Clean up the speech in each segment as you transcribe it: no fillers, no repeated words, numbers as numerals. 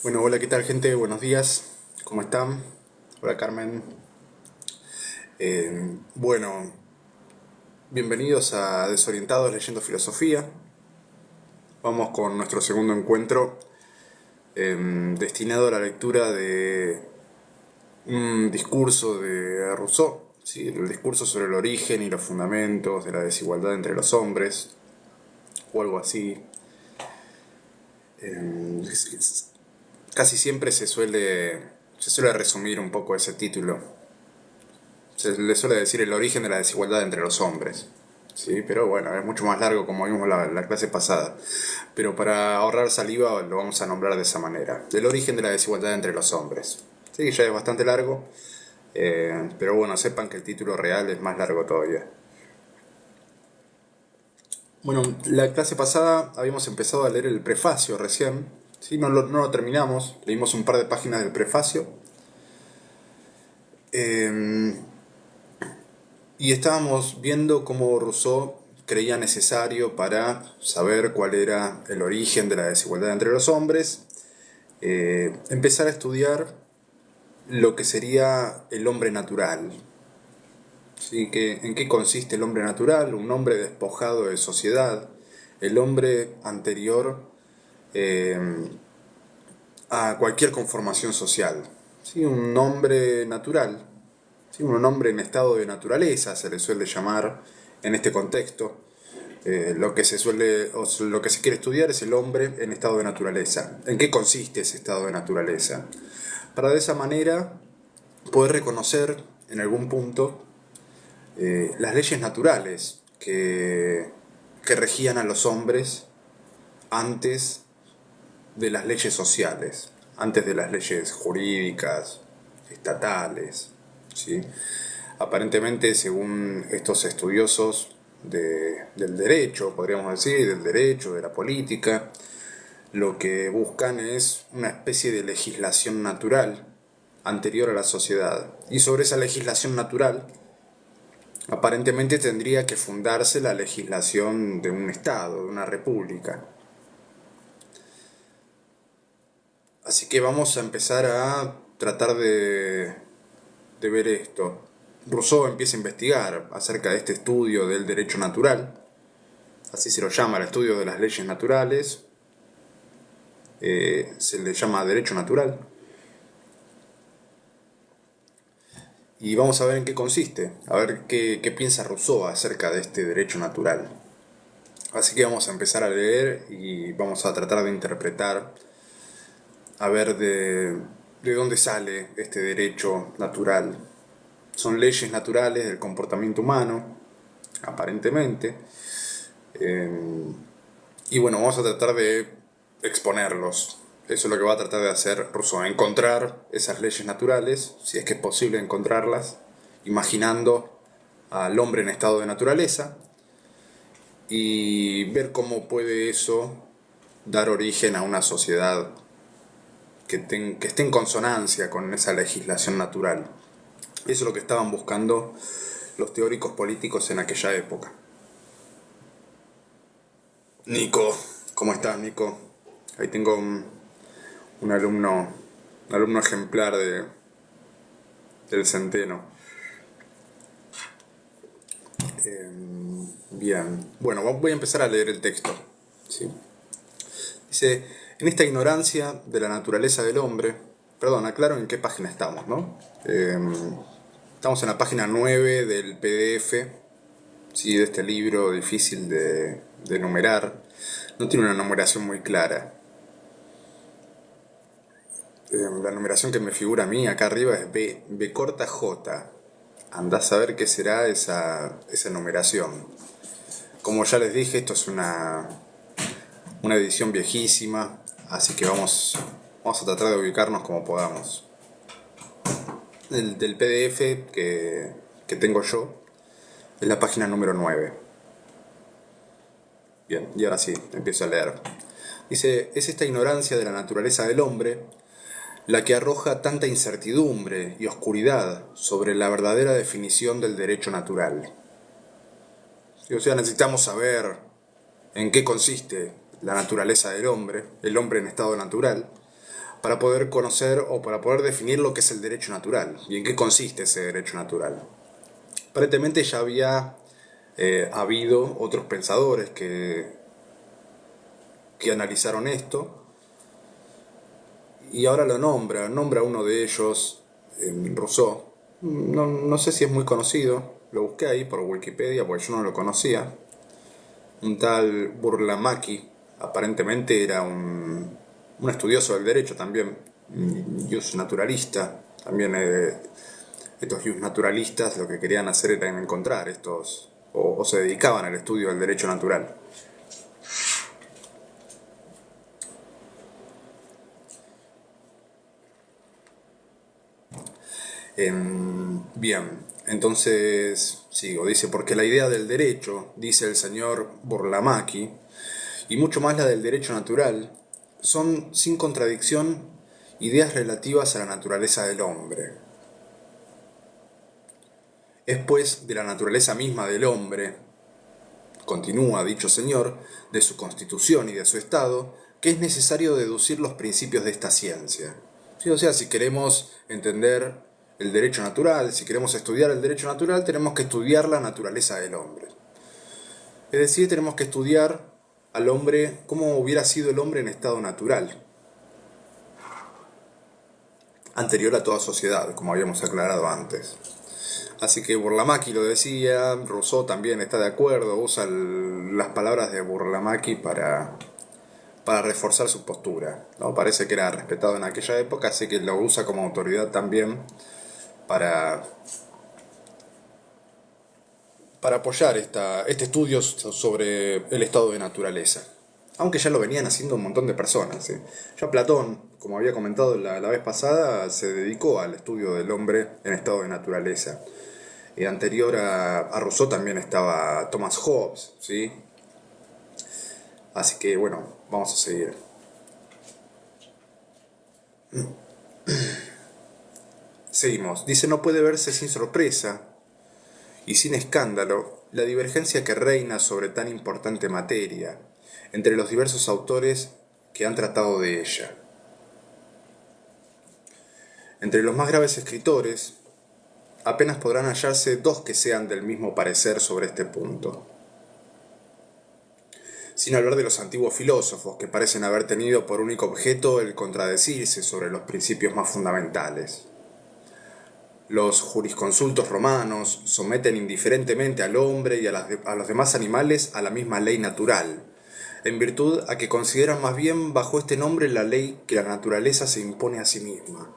Bueno, hola, ¿qué tal, gente? Buenos días, ¿cómo están? Hola, Carmen. Bueno, bienvenidos a Desorientados Leyendo Filosofía. Vamos con nuestro segundo encuentro destinado a la lectura de un discurso de Rousseau, ¿sí? El discurso sobre el origen y los fundamentos de la desigualdad entre los hombres, o algo así. Casi siempre se suele resumir un poco ese título. Se le suele decir el origen de la desigualdad entre los hombres. Sí, pero bueno, es mucho más largo como vimos la clase pasada. Pero para ahorrar saliva lo vamos a nombrar de esa manera. El origen de la desigualdad entre los hombres. Sí, ya es bastante largo, pero bueno, sepan que el título real es más largo todavía. Bueno, la clase pasada habíamos empezado a leer el prefacio recién. Sí, no lo terminamos, leímos un par de páginas del prefacio. Eh, Y estábamos viendo cómo Rousseau creía necesario para saber cuál era el origen de la desigualdad entre los hombres, empezar a estudiar lo que sería el hombre natural. ¿Sí? ¿En qué consiste el hombre natural? Un hombre despojado de sociedad, el hombre anterior eh, a cualquier conformación social. ¿Sí? Un hombre natural, ¿sí? Un hombre en estado de naturaleza se le suele llamar en este contexto. Lo que se quiere estudiar es el hombre en estado de naturaleza. ¿En qué consiste ese estado de naturaleza? Para de esa manera poder reconocer en algún punto las leyes naturales que regían a los hombres antes de las leyes sociales, antes de las leyes jurídicas, estatales, ¿sí? Aparentemente, según estos estudiosos del derecho, podríamos decir, del derecho, de la política, lo que buscan es una especie de legislación natural anterior a la sociedad. Y sobre esa legislación natural, aparentemente tendría que fundarse la legislación de un Estado, de una república. Así que vamos a empezar a tratar de ver esto. Rousseau empieza a investigar acerca de este estudio del derecho natural, así se lo llama, el estudio de las leyes naturales, se le llama derecho natural, y vamos a ver en qué consiste, a ver qué piensa Rousseau acerca de este derecho natural. Así que vamos a empezar a leer y vamos a tratar de interpretar, a ver de dónde sale este derecho natural. Son leyes naturales del comportamiento humano, aparentemente. Y bueno, vamos a tratar de exponerlos. Eso es lo que va a tratar de hacer Rousseau, encontrar esas leyes naturales, si es que es posible encontrarlas, imaginando al hombre en estado de naturaleza, y ver cómo puede eso dar origen a una sociedad que esté en consonancia con esa legislación natural. Eso es lo que estaban buscando los teóricos políticos en aquella época. Nico, ¿cómo estás, Nico? Ahí tengo un alumno, un alumno ejemplar del Centeno. Bien, bueno, voy a empezar a leer el texto. ¿Sí? Dice, en esta ignorancia de la naturaleza del hombre, perdón, aclaro en qué página estamos, ¿no? Estamos en la página 9 del PDF, ¿sí? De este libro difícil de numerar. No tiene una numeración muy clara. La numeración que me figura a mí acá arriba es B corta J. Andás a ver qué será esa numeración. Como ya les dije, esto es una edición viejísima, así que vamos a tratar de ubicarnos como podamos. Del PDF que tengo yo es la página número 9. Bien, y ahora sí, empiezo a leer. Dice, es esta ignorancia de la naturaleza del hombre la que arroja tanta incertidumbre y oscuridad sobre la verdadera definición del derecho natural. O sea, necesitamos saber en qué consiste la naturaleza del hombre, el hombre en estado natural, para poder conocer o para poder definir lo que es el derecho natural y en qué consiste ese derecho natural. Aparentemente ya había habido otros pensadores que analizaron esto y ahora lo nombra uno de ellos, Rousseau. No sé si es muy conocido, lo busqué ahí por Wikipedia porque yo no lo conocía. Un tal Burlamaqui, aparentemente era un estudioso del derecho también, jus naturalista. También estos jus naturalistas lo que querían hacer era encontrar estos, o se dedicaban al estudio del derecho natural. Bien, entonces sigo, dice, porque la idea del derecho, dice el señor Burlamaqui, y mucho más la del derecho natural, son sin contradicción ideas relativas a la naturaleza del hombre. Es pues de la naturaleza misma del hombre, continúa dicho señor, de su constitución y de su estado, que es necesario deducir los principios de esta ciencia. ¿Sí? O sea, si queremos entender el derecho natural, si queremos estudiar el derecho natural, tenemos que estudiar la naturaleza del hombre. Es decir, tenemos que estudiar al hombre, cómo hubiera sido el hombre en estado natural, anterior a toda sociedad, como habíamos aclarado antes. Así que Burlamaqui lo decía, Rousseau también está de acuerdo, usa las palabras de Burlamaqui para reforzar su postura, ¿no? Parece que era respetado en aquella época, así que lo usa como autoridad también para, para apoyar este estudio sobre el estado de naturaleza. Aunque ya lo venían haciendo un montón de personas. ¿Sí? Ya Platón, como había comentado la vez pasada, se dedicó al estudio del hombre en estado de naturaleza. Anterior a Rousseau también estaba Thomas Hobbes, ¿sí? Así que bueno, vamos a seguir. Seguimos. Dice, no puede verse sin sorpresa y sin escándalo la divergencia que reina sobre tan importante materia entre los diversos autores que han tratado de ella. Entre los más graves escritores, apenas podrán hallarse dos que sean del mismo parecer sobre este punto. Sin hablar de los antiguos filósofos, que parecen haber tenido por único objeto el contradecirse sobre los principios más fundamentales. Los jurisconsultos romanos someten indiferentemente al hombre y a los demás animales a la misma ley natural, en virtud a que consideran más bien bajo este nombre la ley que la naturaleza se impone a sí misma,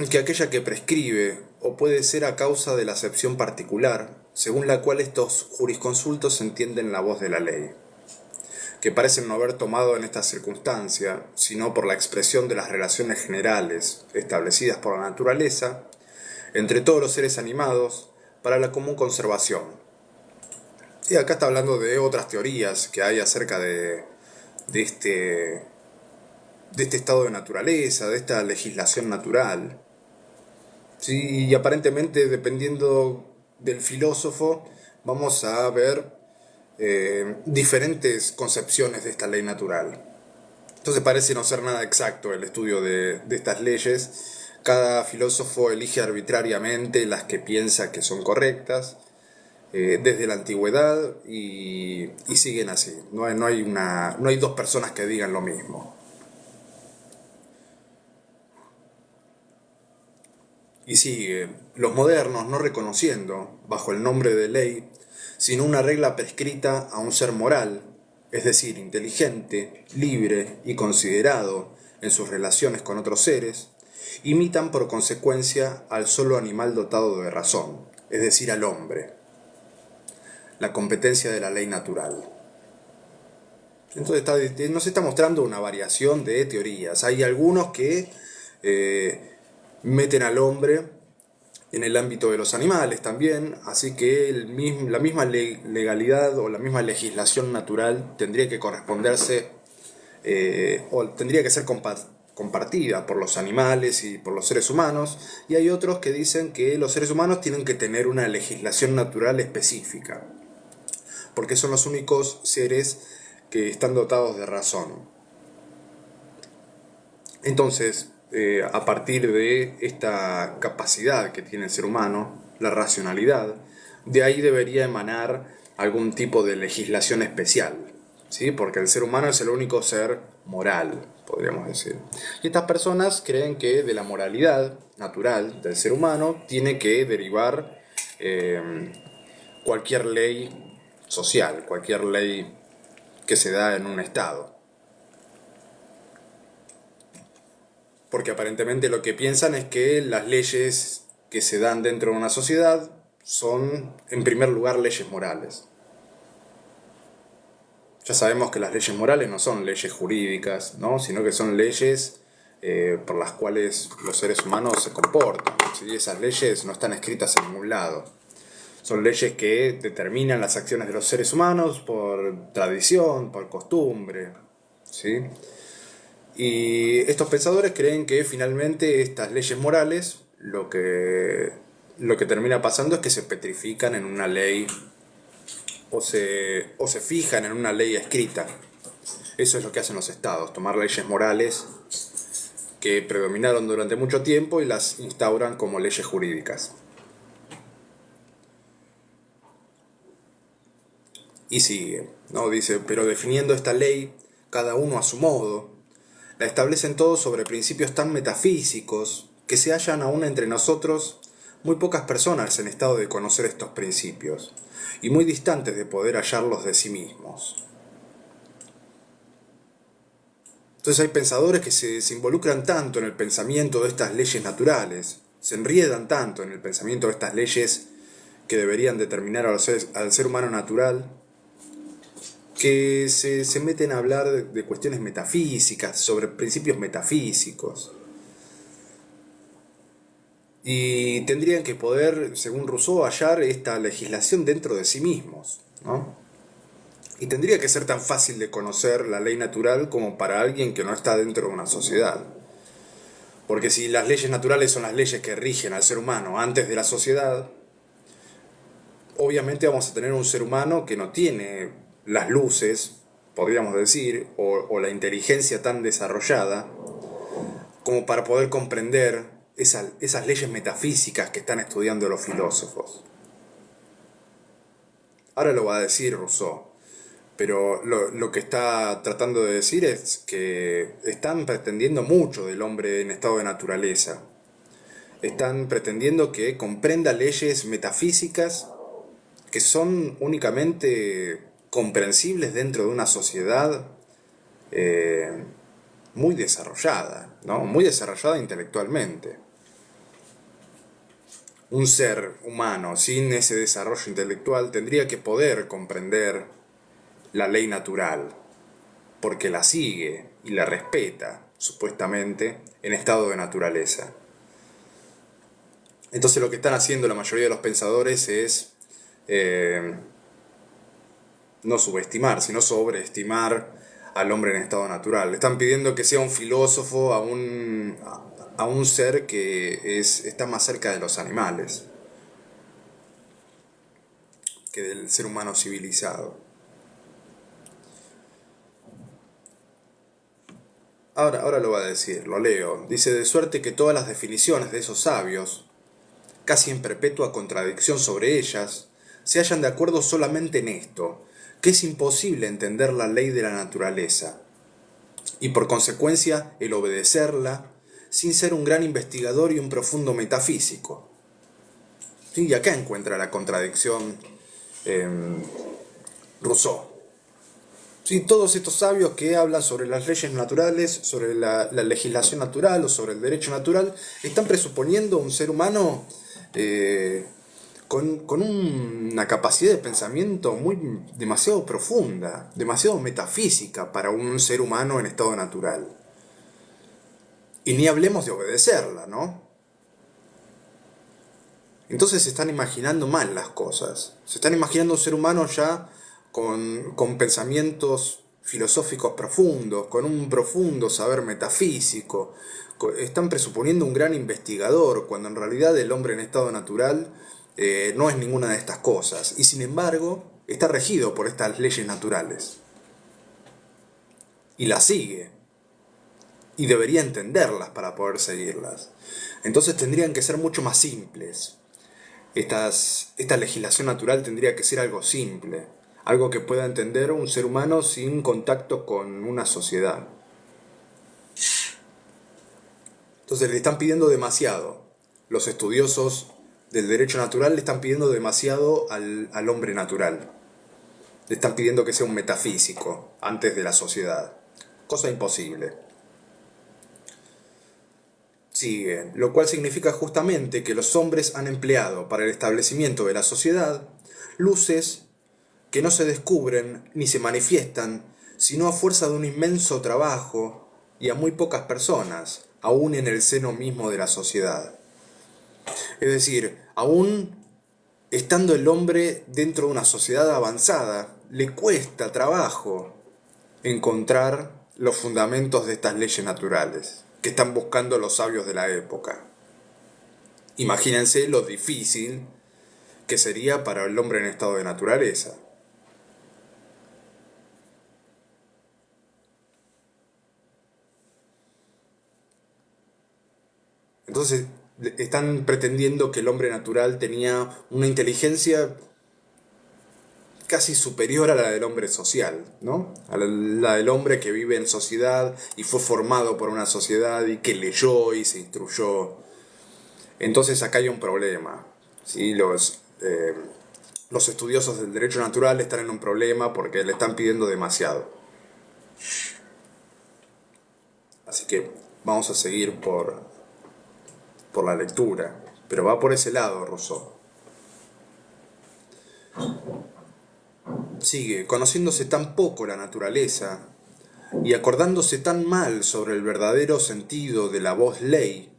que aquella que prescribe, o puede ser a causa de la acepción particular, según la cual estos jurisconsultos entienden la voz de la ley, que parecen no haber tomado en esta circunstancia, sino por la expresión de las relaciones generales establecidas por la naturaleza, entre todos los seres animados, para la común conservación. Y acá está hablando de otras teorías que hay acerca de este estado de naturaleza, de esta legislación natural. ¿Sí? Y aparentemente, dependiendo del filósofo, vamos a ver diferentes concepciones de esta ley natural. Entonces parece no ser nada exacto el estudio de estas leyes. Cada filósofo elige arbitrariamente las que piensa que son correctas desde la antigüedad y siguen así. No hay dos personas que digan lo mismo. Y sigue, los modernos no reconociendo, bajo el nombre de ley, sino una regla prescrita a un ser moral, es decir, inteligente, libre y considerado en sus relaciones con otros seres, imitan por consecuencia al solo animal dotado de razón, es decir, al hombre, la competencia de la ley natural. Entonces nos está mostrando una variación de teorías. Hay algunos que meten al hombre en el ámbito de los animales también, así que la misma legalidad o la misma legislación natural tendría que corresponderse o tendría que ser compartida por los animales y por los seres humanos, y hay otros que dicen que los seres humanos tienen que tener una legislación natural específica, porque son los únicos seres que están dotados de razón. Entonces, a partir de esta capacidad que tiene el ser humano, la racionalidad, de ahí debería emanar algún tipo de legislación especial, ¿sí? Porque el ser humano es el único ser moral, podríamos decir. Y estas personas creen que de la moralidad natural del ser humano tiene que derivar cualquier ley social, cualquier ley que se da en un estado. Porque aparentemente lo que piensan es que las leyes que se dan dentro de una sociedad son, en primer lugar, leyes morales. Ya sabemos que las leyes morales no son leyes jurídicas, ¿no? Sino que son leyes por las cuales los seres humanos se comportan, ¿sí? Esas leyes no están escritas en ningún lado. Son leyes que determinan las acciones de los seres humanos por tradición, por costumbre, ¿sí? Y estos pensadores creen que finalmente estas leyes morales lo que termina pasando es que se petrifican en una ley o se fijan en una ley escrita. Eso es lo que hacen los estados, tomar leyes morales que predominaron durante mucho tiempo y las instauran como leyes jurídicas. Y sigue, ¿no? Dice, pero definiendo esta ley, cada uno a su modo, la establecen todos sobre principios tan metafísicos que se hallan aún entre nosotros muy pocas personas en estado de conocer estos principios y muy distantes de poder hallarlos de sí mismos. Entonces hay pensadores que se involucran tanto en el pensamiento de estas leyes naturales, se enriedan tanto en el pensamiento de estas leyes que deberían determinar al ser humano natural, que se meten a hablar de cuestiones metafísicas, sobre principios metafísicos. Y tendrían que poder, según Rousseau, hallar esta legislación dentro de sí mismos, ¿no? Y tendría que ser tan fácil de conocer la ley natural como para alguien que no está dentro de una sociedad. Porque si las leyes naturales son las leyes que rigen al ser humano antes de la sociedad, obviamente vamos a tener un ser humano que no tiene las luces, podríamos decir, o la inteligencia tan desarrollada como para poder comprender esas leyes metafísicas que están estudiando los filósofos. Ahora lo va a decir Rousseau, pero lo que está tratando de decir es que están pretendiendo mucho del hombre en estado de naturaleza. Están pretendiendo que comprenda leyes metafísicas que son únicamente comprensibles dentro de una sociedad muy desarrollada, ¿no? Muy desarrollada intelectualmente. Un ser humano sin ese desarrollo intelectual tendría que poder comprender la ley natural, porque la sigue y la respeta, supuestamente, en estado de naturaleza. Entonces lo que están haciendo la mayoría de los pensadores es no subestimar, sino sobreestimar al hombre en estado natural. Le están pidiendo que sea un filósofo a un ser que está más cerca de los animales que del ser humano civilizado. Ahora lo va a decir, lo leo. Dice, de suerte que todas las definiciones de esos sabios, casi en perpetua contradicción sobre ellas, se hallan de acuerdo solamente en esto, que es imposible entender la ley de la naturaleza, y por consecuencia el obedecerla, sin ser un gran investigador y un profundo metafísico. ¿Sí? Y acá encuentra la contradicción Rousseau. Sí, todos estos sabios que hablan sobre las leyes naturales, sobre la legislación natural o sobre el derecho natural, están presuponiendo un ser humano con una capacidad de pensamiento demasiado profunda, demasiado metafísica para un ser humano en estado natural. Y ni hablemos de obedecerla, ¿no? Entonces se están imaginando mal las cosas. Se están imaginando un ser humano ya con pensamientos filosóficos profundos, con un profundo saber metafísico. Están presuponiendo un gran investigador, cuando en realidad el hombre en estado natural no es ninguna de estas cosas. Y sin embargo, está regido por estas leyes naturales. Y las sigue. y debería entenderlas para poder seguirlas. Entonces tendrían que ser mucho más simples. Esta legislación natural tendría que ser algo simple, algo que pueda entender un ser humano sin contacto con una sociedad. Entonces le están pidiendo demasiado. Los estudiosos del derecho natural le están pidiendo demasiado al hombre natural. Le están pidiendo que sea un metafísico antes de la sociedad. Cosa imposible. Sigue, lo cual significa justamente que los hombres han empleado para el establecimiento de la sociedad luces que no se descubren ni se manifiestan, sino a fuerza de un inmenso trabajo y a muy pocas personas, aún en el seno mismo de la sociedad. Es decir, aún estando el hombre dentro de una sociedad avanzada, le cuesta trabajo encontrar los fundamentos de estas leyes naturales que están buscando los sabios de la época. Imagínense lo difícil que sería para el hombre en estado de naturaleza. Entonces, están pretendiendo que el hombre natural tenía una inteligencia casi superior a la del hombre social, ¿no? A la del hombre que vive en sociedad y fue formado por una sociedad y que leyó y se instruyó. Entonces acá hay un problema, ¿sí? Los estudiosos del derecho natural están en un problema porque le están pidiendo demasiado. Así que vamos a seguir por la lectura, pero va por ese lado Rousseau. Sigue, conociéndose tan poco la naturaleza y acordándose tan mal sobre el verdadero sentido de la voz ley,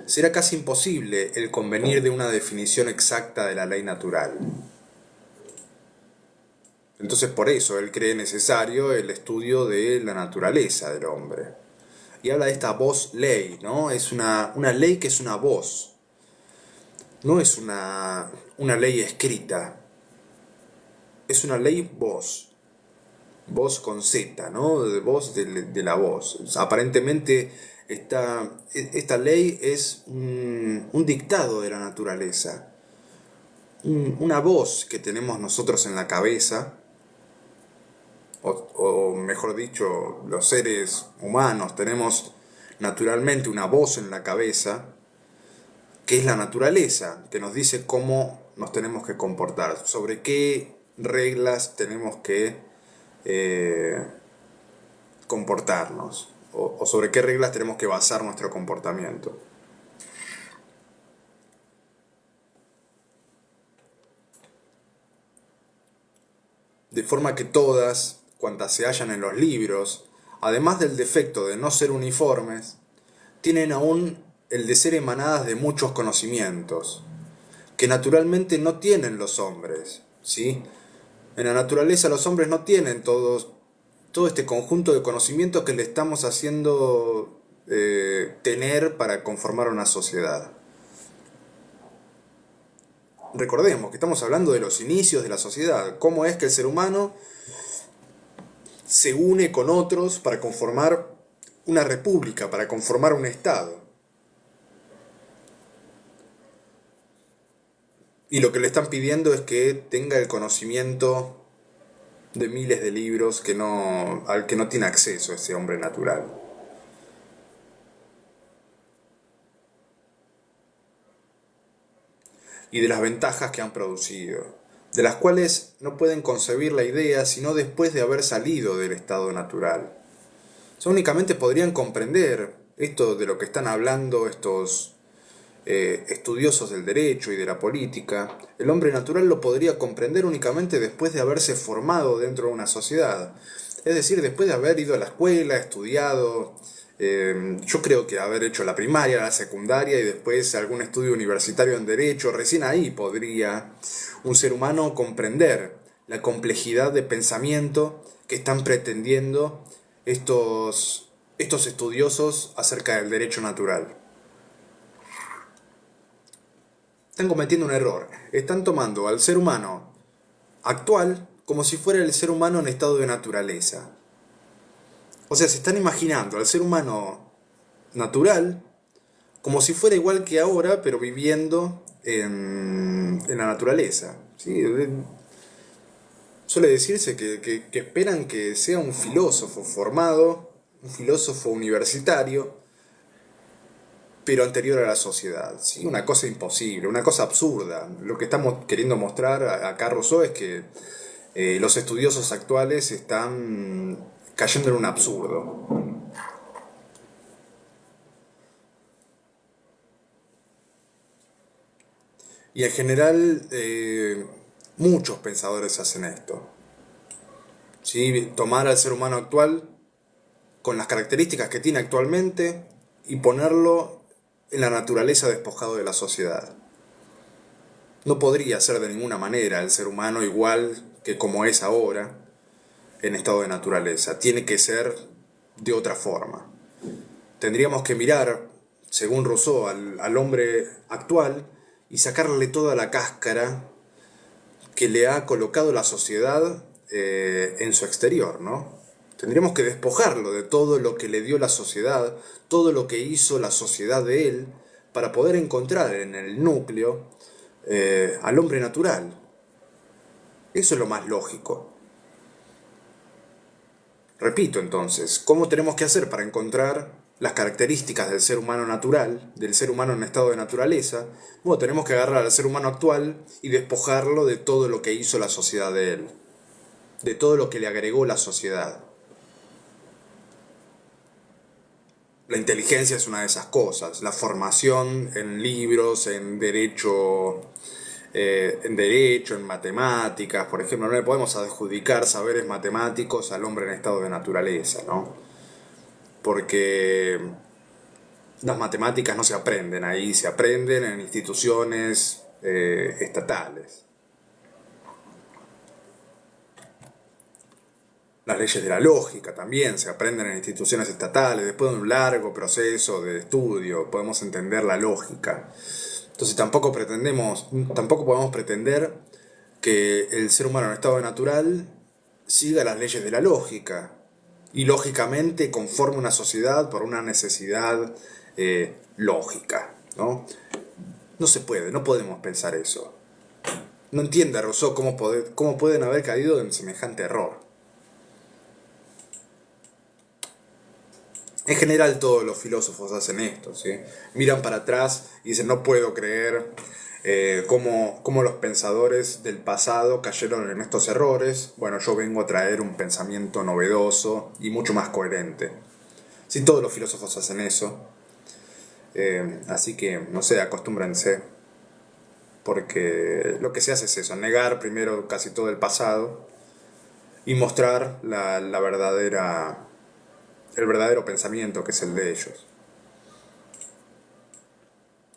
será casi imposible el convenir de una definición exacta de la ley natural. Entonces por eso él cree necesario el estudio de la naturaleza del hombre. Y habla de esta voz ley, ¿no? Es una ley que es una voz. No es una ley escrita. Es una ley voz. Voz con Z, ¿no? De voz de la voz. O sea, aparentemente esta ley es un dictado de la naturaleza. Una voz que tenemos nosotros en la cabeza, o mejor dicho, los seres humanos tenemos naturalmente una voz en la cabeza, que es la naturaleza, que nos dice cómo nos tenemos que comportar, sobre qué reglas tenemos que comportarnos, o sobre qué reglas tenemos que basar nuestro comportamiento. De forma que todas cuantas se hallan en los libros, además del defecto de no ser uniformes, tienen aún el de ser emanadas de muchos conocimientos, que naturalmente no tienen los hombres, ¿sí? En la naturaleza los hombres no tienen todo este conjunto de conocimientos que le estamos haciendo tener para conformar una sociedad. Recordemos que estamos hablando de los inicios de la sociedad, cómo es que el ser humano se une con otros para conformar una república, para conformar un estado. Y lo que le están pidiendo es que tenga el conocimiento de miles de libros al que no tiene acceso ese hombre natural. Y de las ventajas que han producido, de las cuales no pueden concebir la idea sino después de haber salido del estado natural. O sea, únicamente podrían comprender esto de lo que están hablando estos estudiosos del derecho y de la política. El hombre natural lo podría comprender únicamente después de haberse formado dentro de una sociedad. Es decir, después de haber ido a la escuela, estudiado, yo creo que haber hecho la primaria, la secundaria y después algún estudio universitario en derecho, recién ahí podría un ser humano comprender la complejidad de pensamiento que están pretendiendo estos estudiosos acerca del derecho natural. Están cometiendo un error. Están tomando al ser humano actual como si fuera el ser humano en estado de naturaleza. O sea, se están imaginando al ser humano natural como si fuera igual que ahora, pero viviendo en la naturaleza. ¿Sí? Suele decirse que esperan que sea un filósofo formado, un filósofo universitario, pero anterior a la sociedad. ¿Sí? Una cosa imposible, una cosa absurda. Lo que estamos queriendo mostrar acá Rousseau es que los estudiosos actuales están cayendo en un absurdo. Y en general muchos pensadores hacen esto. ¿Sí? Tomar al ser humano actual con las características que tiene actualmente y ponerlo en la naturaleza despojado de la sociedad. No podría ser de ninguna manera el ser humano igual que como es ahora en estado de naturaleza. Tiene que ser de otra forma. Tendríamos que mirar, según Rousseau, al hombre actual y sacarle toda la cáscara que le ha colocado la sociedad en su exterior, ¿no? Tendríamos que despojarlo de todo lo que le dio la sociedad, todo lo que hizo la sociedad de él, para poder encontrar en el núcleo al hombre natural. Eso es lo más lógico. Repito entonces, ¿cómo tenemos que hacer para encontrar las características del ser humano natural, del ser humano en estado de naturaleza? Bueno, tenemos que agarrar al ser humano actual y despojarlo de todo lo que hizo la sociedad de él, de todo lo que le agregó la sociedad. La inteligencia es una de esas cosas, la formación en libros, en matemáticas, por ejemplo, no le podemos adjudicar saberes matemáticos al hombre en estado de naturaleza, ¿no? Porque las matemáticas no se aprenden ahí, se aprenden en instituciones estatales. Las leyes de la lógica también se aprenden en instituciones estatales. Después de un largo proceso de estudio podemos entender la lógica. Entonces tampoco podemos pretender que el ser humano en estado natural siga las leyes de la lógica y lógicamente conforme una sociedad por una necesidad lógica, ¿no? No se puede, no podemos pensar eso. No entiende Rousseau cómo pueden haber caído en semejante error. En general todos los filósofos hacen esto, ¿sí? Miran para atrás y dicen no puedo creer cómo los pensadores del pasado cayeron en estos errores. Bueno, yo vengo a traer un pensamiento novedoso y mucho más coherente. Sí, todos los filósofos hacen eso. Así que, no sé, acostúmbrense. Porque lo que se hace es eso, negar primero casi todo el pasado y mostrar el verdadero pensamiento que es el de ellos.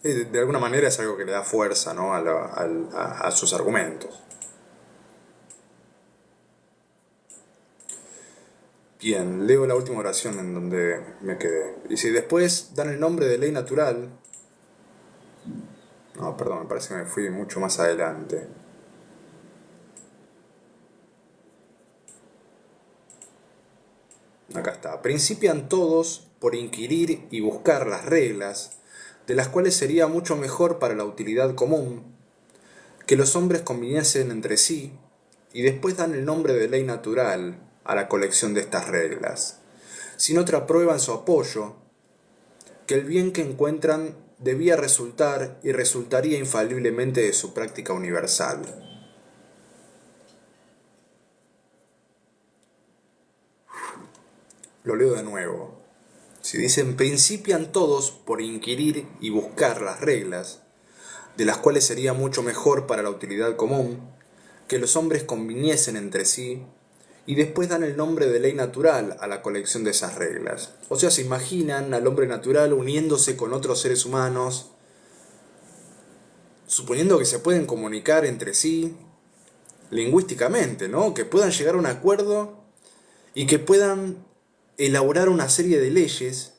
Y de alguna manera es algo que le da fuerza, ¿no? a sus argumentos. Bien, leo la última oración en donde me quedé. Y si después dan el nombre de ley natural... No, perdón, me parece que me fui mucho más adelante. Acá está. Principian todos por inquirir y buscar las reglas, de las cuales sería mucho mejor para la utilidad común que los hombres conviniesen entre sí, y después dan el nombre de ley natural a la colección de estas reglas, sin otra prueba en su apoyo, que el bien que encuentran debía resultar y resultaría infaliblemente de su práctica universal. Lo leo de nuevo. Si dicen principian todos por inquirir y buscar las reglas, de las cuales sería mucho mejor para la utilidad común, que los hombres conviniesen entre sí, y después dan el nombre de ley natural a la colección de esas reglas. O sea, se imaginan al hombre natural uniéndose con otros seres humanos, suponiendo que se pueden comunicar entre sí lingüísticamente, ¿no? Que puedan llegar a un acuerdo y que puedan elaborar una serie de leyes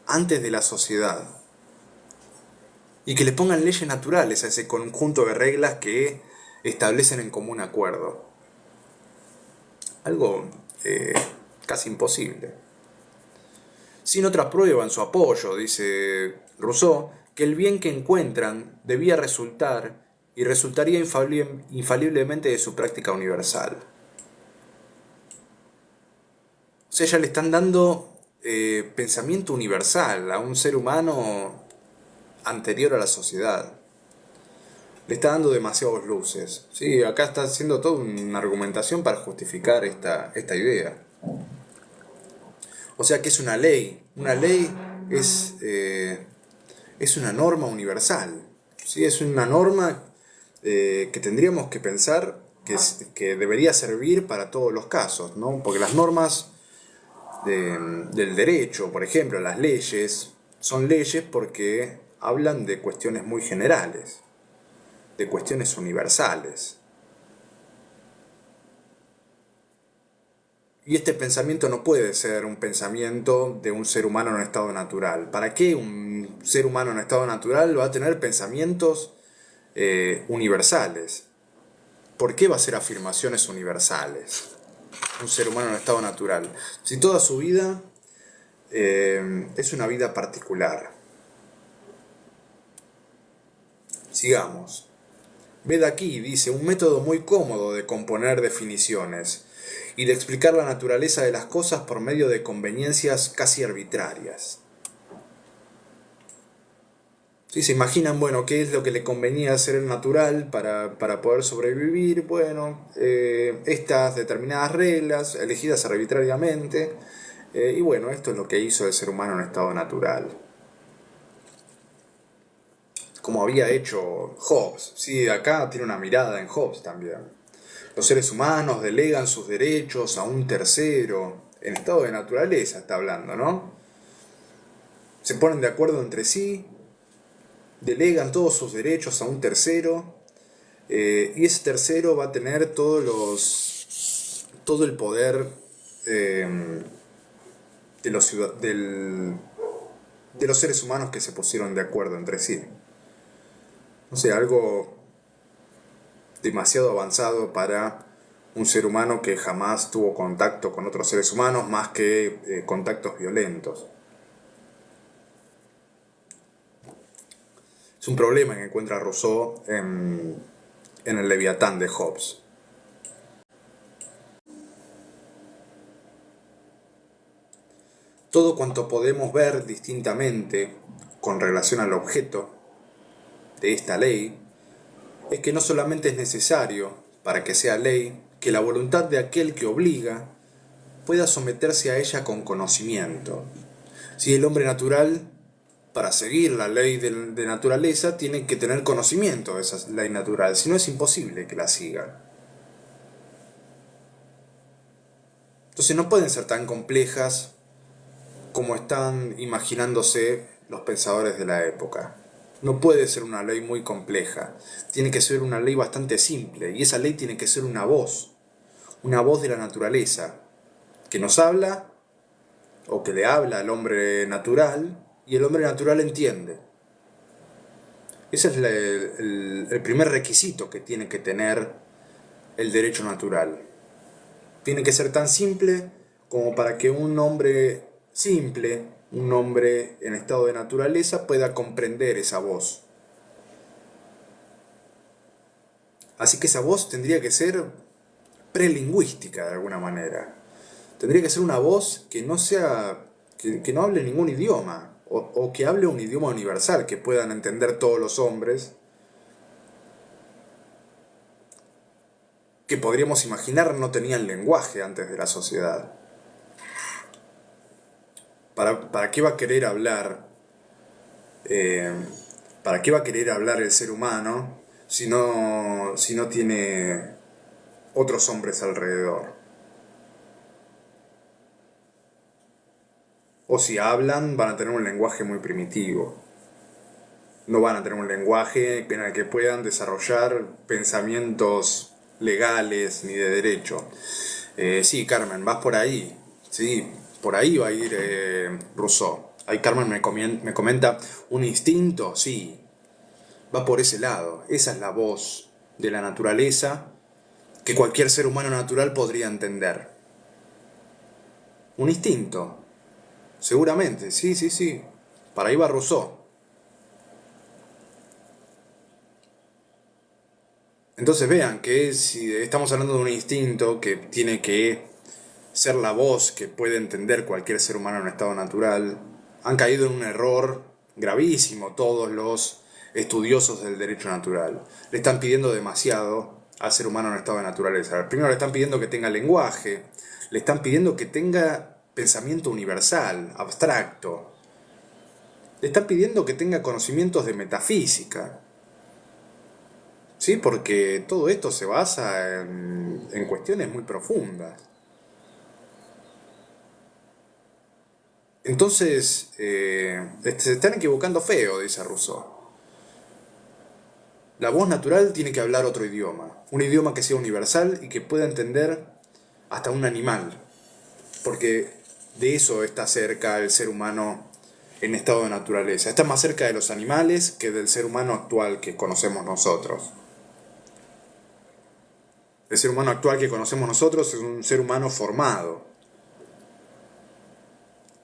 antes de la sociedad. Y que le pongan leyes naturales a ese conjunto de reglas que establecen en común acuerdo. Algo casi imposible. Sin otra prueba en su apoyo, dice Rousseau, que el bien que encuentran debía resultar y resultaría infaliblemente de su práctica universal. O sea, ya le están dando pensamiento universal a un ser humano anterior a la sociedad. Le está dando demasiadas luces. Sí, acá está haciendo toda una argumentación para justificar esta idea. O sea que es una ley. Una ley es una norma universal. ¿Sí? Es una norma que tendríamos que pensar que debería servir para todos los casos, ¿no? Porque las normas del derecho, por ejemplo, las leyes, son leyes porque hablan de cuestiones muy generales, de cuestiones universales. Y este pensamiento no puede ser un pensamiento de un ser humano en estado natural. ¿Para qué un ser humano en estado natural va a tener pensamientos universales? ¿Por qué va a hacer afirmaciones universales un ser humano en estado natural? Si toda su vida es una vida particular. Sigamos. Ved aquí, dice, un método muy cómodo de componer definiciones y de explicar la naturaleza de las cosas por medio de conveniencias casi arbitrarias. ¿Sí? Se imaginan, bueno, qué es lo que le convenía hacer el natural para poder sobrevivir. Bueno, estas determinadas reglas elegidas arbitrariamente. Y bueno, esto es lo que hizo el ser humano en estado natural. Como había hecho Hobbes. Sí, acá tiene una mirada en Hobbes también. Los seres humanos delegan sus derechos a un tercero. En estado de naturaleza está hablando, ¿no? Se ponen de acuerdo entre sí, delegan todos sus derechos a un tercero, y ese tercero va a tener todo el poder de los seres humanos que se pusieron de acuerdo entre sí. O sea, algo demasiado avanzado para un ser humano que jamás tuvo contacto con otros seres humanos más que contactos violentos. Es un problema que encuentra Rousseau en el Leviatán de Hobbes. Todo cuanto podemos ver distintamente con relación al objeto de esta ley es que no solamente es necesario, para que sea ley, que la voluntad de aquel que obliga pueda someterse a ella con conocimiento. Si el hombre natural, para seguir la ley de naturaleza, tiene que tener conocimiento de esa ley natural, si no es imposible que la siga. Entonces no pueden ser tan complejas como están imaginándose los pensadores de la época. No puede ser una ley muy compleja, tiene que ser una ley bastante simple, y esa ley tiene que ser una voz de la naturaleza, que nos habla, o que le habla al hombre natural, y el hombre natural entiende. Ese es el primer requisito que tiene que tener el derecho natural. Tiene que ser tan simple como para que un hombre simple, un hombre en estado de naturaleza, pueda comprender esa voz. Así que esa voz tendría que ser prelingüística de alguna manera. Tendría que ser una voz que no sea, que no hable ningún idioma, o que hable un idioma universal que puedan entender todos los hombres, que podríamos imaginar no tenían lenguaje antes de la sociedad. ¿Para qué va a querer hablar? ¿Para qué va a querer hablar el ser humano si no tiene otros hombres alrededor? O si hablan, van a tener un lenguaje muy primitivo. No van a tener un lenguaje en el que puedan desarrollar pensamientos legales ni de derecho. Sí, Carmen, vas por ahí. Sí, por ahí va a ir Rousseau. Ahí Carmen me comenta, un instinto, sí, va por ese lado. Esa es la voz de la naturaleza que cualquier ser humano natural podría entender. Un instinto. Seguramente, sí, sí, sí. Para ahí va Rousseau. Entonces vean que si estamos hablando de un instinto que tiene que ser la voz que puede entender cualquier ser humano en un estado natural, han caído en un error gravísimo todos los estudiosos del derecho natural. Le están pidiendo demasiado al ser humano en estado de naturaleza. Primero le están pidiendo que tenga lenguaje, le están pidiendo que tenga pensamiento universal, abstracto, le están pidiendo que tenga conocimientos de metafísica. ¿Sí? Porque todo esto se basa en cuestiones muy profundas. Entonces, se están equivocando feo, dice Rousseau. La voz natural tiene que hablar otro idioma, un idioma que sea universal y que pueda entender hasta un animal, porque de eso está cerca el ser humano en estado de naturaleza. Está más cerca de los animales que del ser humano actual que conocemos nosotros. El ser humano actual que conocemos nosotros es un ser humano formado.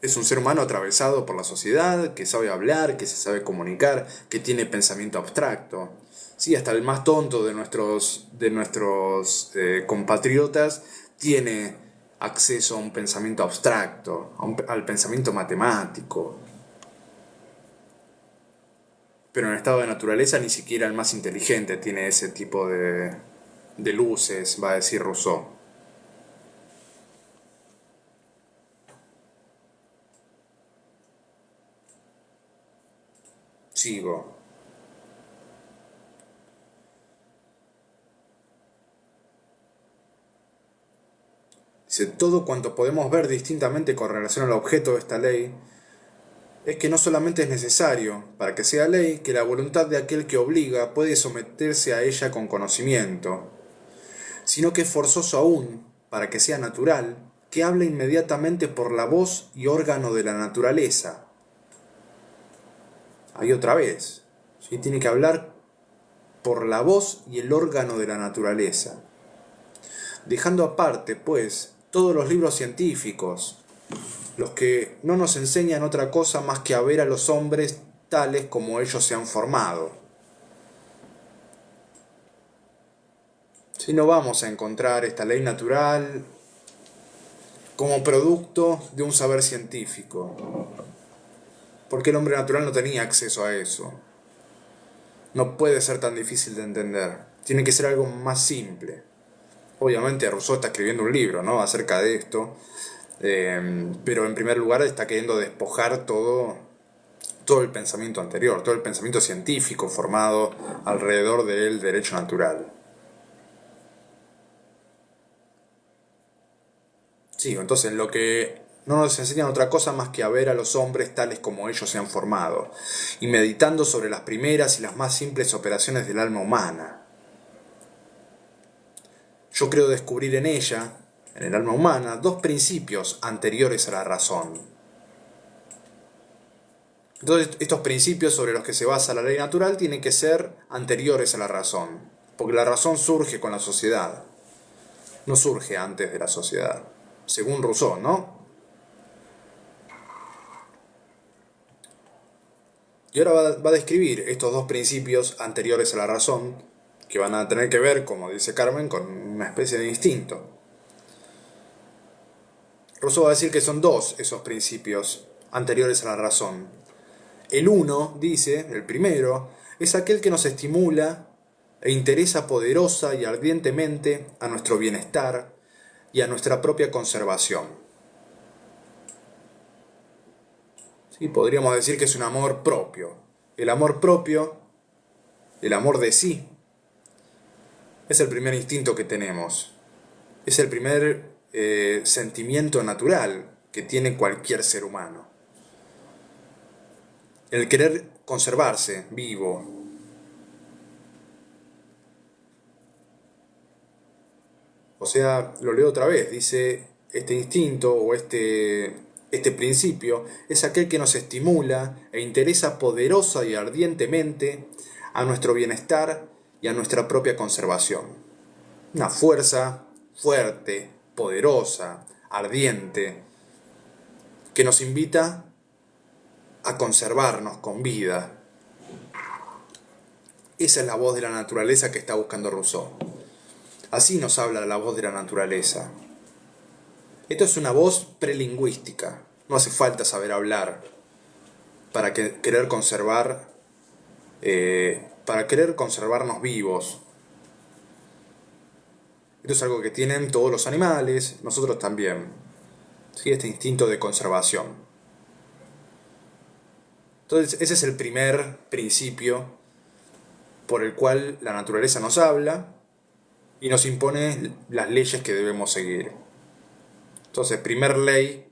Es un ser humano atravesado por la sociedad, que sabe hablar, que se sabe comunicar, que tiene pensamiento abstracto. Sí, hasta el más tonto de nuestros compatriotas tiene acceso a un pensamiento abstracto, al pensamiento matemático. Pero en estado de naturaleza ni siquiera el más inteligente tiene ese tipo de luces, va a decir Rousseau. Sigo. Dice, todo cuanto podemos ver distintamente con relación al objeto de esta ley es que no solamente es necesario, para que sea ley, que la voluntad de aquel que obliga puede someterse a ella con conocimiento, sino que es forzoso aún, para que sea natural, que hable inmediatamente por la voz y órgano de la naturaleza. Ahí otra vez, ¿sí? Tiene que hablar por la voz y el órgano de la naturaleza. Dejando aparte, pues, todos los libros científicos, los que no nos enseñan otra cosa más que a ver a los hombres tales como ellos se han formado. Si no vamos a encontrar esta ley natural como producto de un saber científico, porque el hombre natural no tenía acceso a eso. No puede ser tan difícil de entender, tiene que ser algo más simple. Obviamente Rousseau está escribiendo un libro, ¿no?, acerca de esto, pero en primer lugar está queriendo despojar todo el pensamiento anterior, todo el pensamiento científico formado alrededor del derecho natural. Sí, entonces lo que no nos enseñan otra cosa más que a ver a los hombres tales como ellos se han formado, y meditando sobre las primeras y las más simples operaciones del alma humana. Yo creo descubrir en ella, en el alma humana, dos principios anteriores a la razón. Entonces, estos principios sobre los que se basa la ley natural tienen que ser anteriores a la razón, porque la razón surge con la sociedad, no surge antes de la sociedad, según Rousseau, ¿no? Y ahora va a describir estos dos principios anteriores a la razón, que van a tener que ver, como dice Carmen, con una especie de instinto. Rousseau va a decir que son dos esos principios anteriores a la razón. El uno, dice, el primero, es aquel que nos estimula e interesa poderosa y ardientemente a nuestro bienestar y a nuestra propia conservación. ¿Sí? Podríamos decir que es un amor propio. El amor propio, el amor de sí, es el primer instinto que tenemos. Es el primer sentimiento natural que tiene cualquier ser humano. El querer conservarse vivo. O sea, lo leo otra vez, dice, este instinto o este principio es aquel que nos estimula e interesa poderosa y ardientemente a nuestro bienestar y a nuestra propia conservación. Una fuerza fuerte, poderosa, ardiente, que nos invita a conservarnos con vida. Esa es la voz de la naturaleza que está buscando Rousseau. Así nos habla la voz de la naturaleza. Esto es una voz prelingüística. No hace falta saber hablar para querer conservar, para querer conservarnos vivos. Esto es algo que tienen todos los animales, nosotros también. ¿Sí? Este instinto de conservación. Entonces, ese es el primer principio por el cual la naturaleza nos habla y nos impone las leyes que debemos seguir. Entonces, primer ley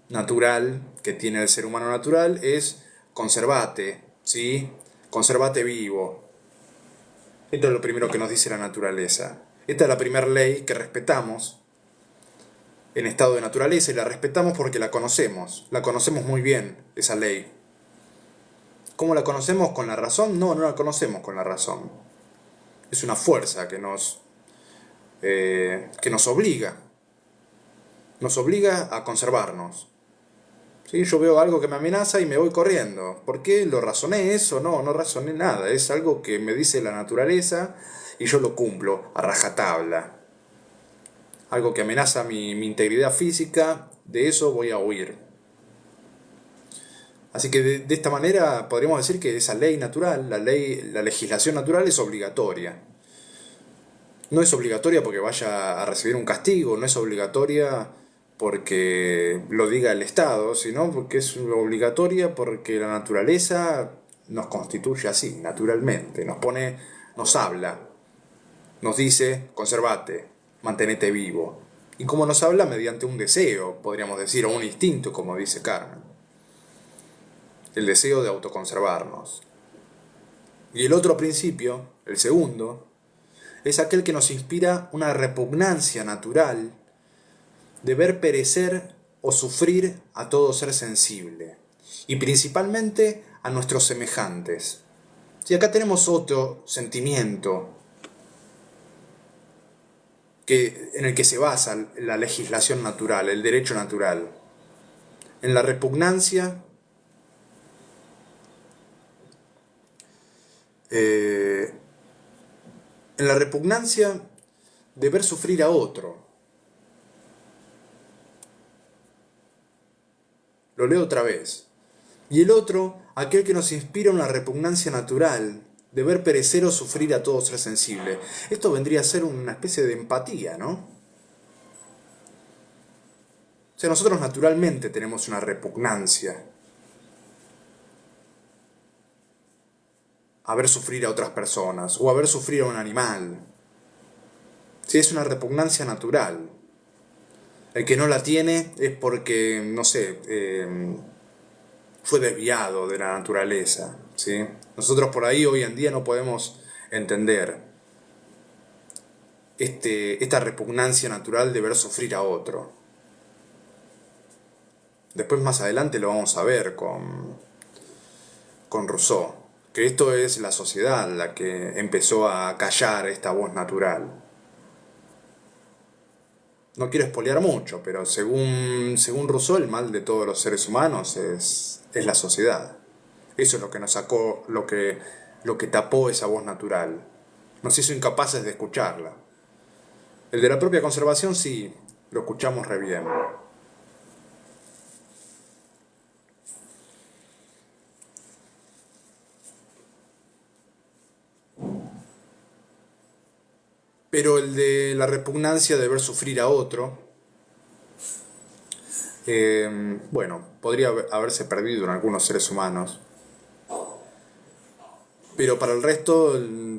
natural que tiene el ser humano natural es conservate, ¿sí? Conservate vivo. Esto es lo primero que nos dice la naturaleza. Esta es la primera ley que respetamos en estado de naturaleza y la respetamos porque la conocemos muy bien, esa ley. ¿Cómo la conocemos? ¿Con la razón? No, no la conocemos con la razón. Es una fuerza que nos obliga. Nos obliga a conservarnos. ¿Sí? Yo veo algo que me amenaza y me voy corriendo. ¿Por qué? ¿Lo razoné eso? No, no razoné nada. Es algo que me dice la naturaleza y yo lo cumplo a rajatabla. Algo que amenaza mi integridad física, de eso voy a huir. Así que de esta manera podríamos decir que esa ley natural, la legislación natural es obligatoria. No es obligatoria porque vaya a recibir un castigo, no es obligatoria porque lo diga el Estado, sino porque es obligatoria porque la naturaleza nos constituye así, naturalmente, nos habla, nos dice, conservate, mantenete vivo. Y como nos habla mediante un deseo, podríamos decir, o un instinto, como dice Carmen. El deseo de autoconservarnos. Y el otro principio, el segundo, es aquel que nos inspira una repugnancia natural de ver perecer o sufrir a todo ser sensible, y principalmente a nuestros semejantes. Y acá tenemos otro sentimiento en el que se basa la legislación natural, el derecho natural, en la repugnancia de ver sufrir a otro. Lo leo otra vez. Y el otro, aquel que nos inspira una repugnancia natural de ver perecer o sufrir a todo ser sensible. Esto vendría a ser una especie de empatía, ¿no? O sea, nosotros naturalmente tenemos una repugnancia a ver sufrir a otras personas o a ver sufrir a un animal. Sí, es una repugnancia natural. El que no la tiene es porque, no sé, fue desviado de la naturaleza, ¿sí? Nosotros por ahí hoy en día no podemos entender esta repugnancia natural de ver sufrir a otro. Después más adelante lo vamos a ver con Rousseau, que esto es la sociedad la que empezó a callar esta voz natural. No quiero espolear mucho, pero según Rousseau, el mal de todos los seres humanos es la sociedad. Eso es lo que nos sacó, lo que tapó esa voz natural. Nos hizo incapaces de escucharla. El de la propia conservación sí, lo escuchamos re bien. Pero el de la repugnancia de ver sufrir a otro, bueno, podría haberse perdido en algunos seres humanos. Pero para el resto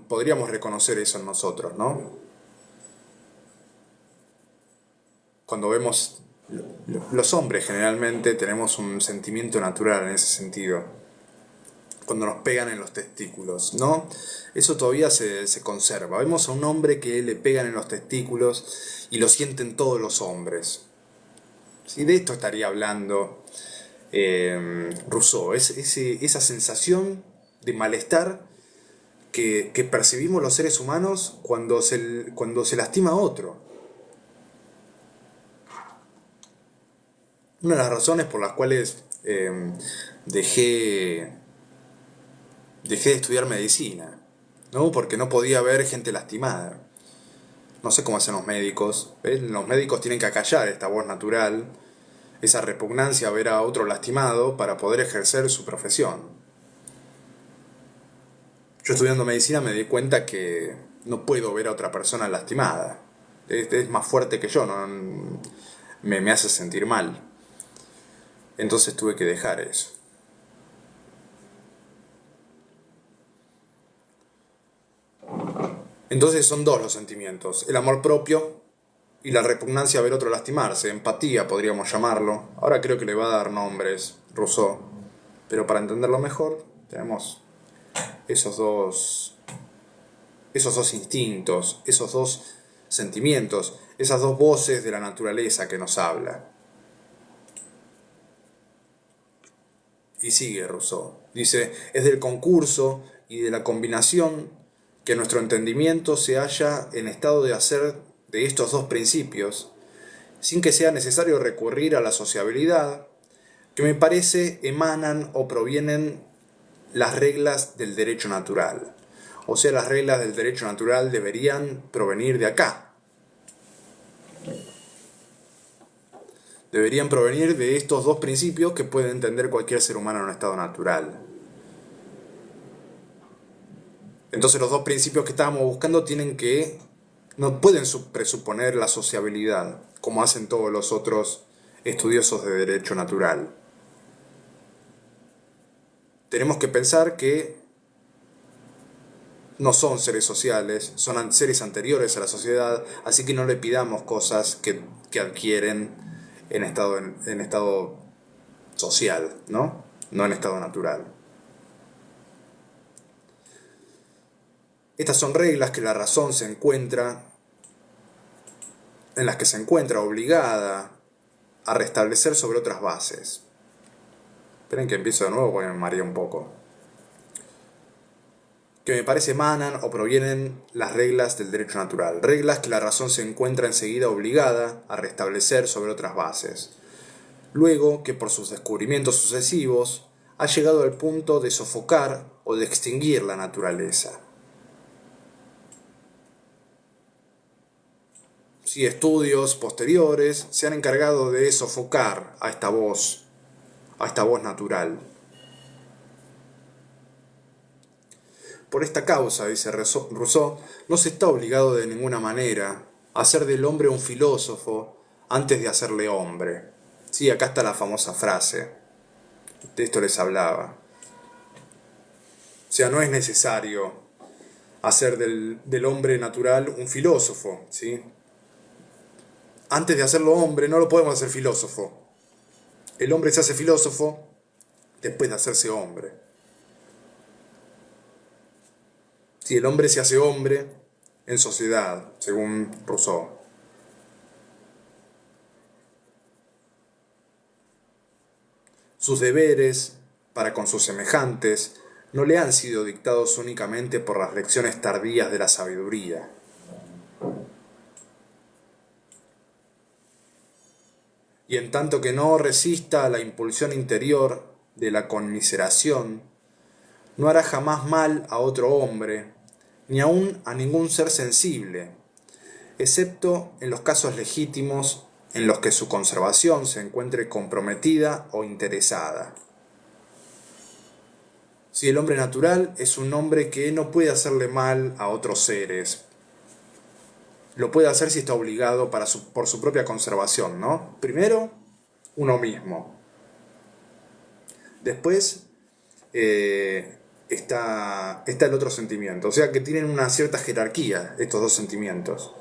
podríamos reconocer eso en nosotros, ¿no? Cuando vemos, los hombres generalmente tenemos un sentimiento natural en ese sentido. Cuando nos pegan en los testículos, ¿no? Eso todavía se conserva. Vemos a un hombre que le pegan en los testículos y lo sienten todos los hombres. ¿Sí? De esto estaría hablando Rousseau. Esa sensación de malestar que percibimos los seres humanos cuando se lastima a otro. una de las razones por las cuales dejé, dejé de estudiar medicina, ¿no? Porque no podía ver gente lastimada. No sé cómo hacen los médicos. ¿Ves? Los médicos tienen que acallar esta voz natural, esa repugnancia a ver a otro lastimado para poder ejercer su profesión. Yo estudiando medicina me di cuenta que no puedo ver a otra persona lastimada. Es más fuerte que yo, no, me hace sentir mal. Entonces tuve que dejar eso. Entonces son dos los sentimientos, el amor propio y la repugnancia a ver otro lastimarse, empatía podríamos llamarlo. Ahora creo que le va a dar nombres Rousseau, pero para entenderlo mejor tenemos esos dos, esos dos instintos, esos dos sentimientos, esas dos voces de la naturaleza que nos habla. Y sigue Rousseau. Dice, es del concurso y de la combinación que nuestro entendimiento se halla en estado de hacer de estos dos principios, sin que sea necesario recurrir a la sociabilidad, que me parece emanan o provienen las reglas del derecho natural. O sea, las reglas del derecho natural deberían provenir de acá. Deberían provenir de estos dos principios que puede entender cualquier ser humano en un estado natural. Entonces los dos principios que estábamos buscando no pueden presuponer la sociabilidad, como hacen todos los otros estudiosos de derecho natural. Tenemos que pensar que no son seres sociales, son seres anteriores a la sociedad, así que no le pidamos cosas que adquieren en estado social, ¿no? No en estado natural. Estas son reglas que la razón en las que se encuentra obligada a restablecer sobre otras bases. Esperen que empiezo de nuevo porque me mareé un poco. Que me parece emanan o provienen las reglas del derecho natural. Reglas que la razón se encuentra enseguida obligada a restablecer sobre otras bases. Luego que por sus descubrimientos sucesivos ha llegado al punto de sofocar o de extinguir la naturaleza. Si estudios posteriores se han encargado de sofocar a esta voz natural. Por esta causa, dice Rousseau, no se está obligado de ninguna manera a hacer del hombre un filósofo antes de hacerle hombre. Sí, acá está la famosa frase. De esto les hablaba. O sea, no es necesario hacer del hombre natural un filósofo, ¿sí? Antes de hacerlo hombre no lo podemos hacer filósofo. El hombre se hace filósofo después de hacerse hombre. Si el hombre se hace hombre en sociedad, según Rousseau. Sus deberes para con sus semejantes no le han sido dictados únicamente por las lecciones tardías de la sabiduría. Y en tanto que no resista a la impulsión interior de la conmiseración, no hará jamás mal a otro hombre, ni aun a ningún ser sensible, excepto en los casos legítimos en los que su conservación se encuentre comprometida o interesada. Si el hombre natural es un hombre que no puede hacerle mal a otros seres, lo puede hacer si está obligado por su propia conservación, ¿no? Primero, uno mismo. Después está el otro sentimiento. O sea que tienen una cierta jerarquía estos dos sentimientos.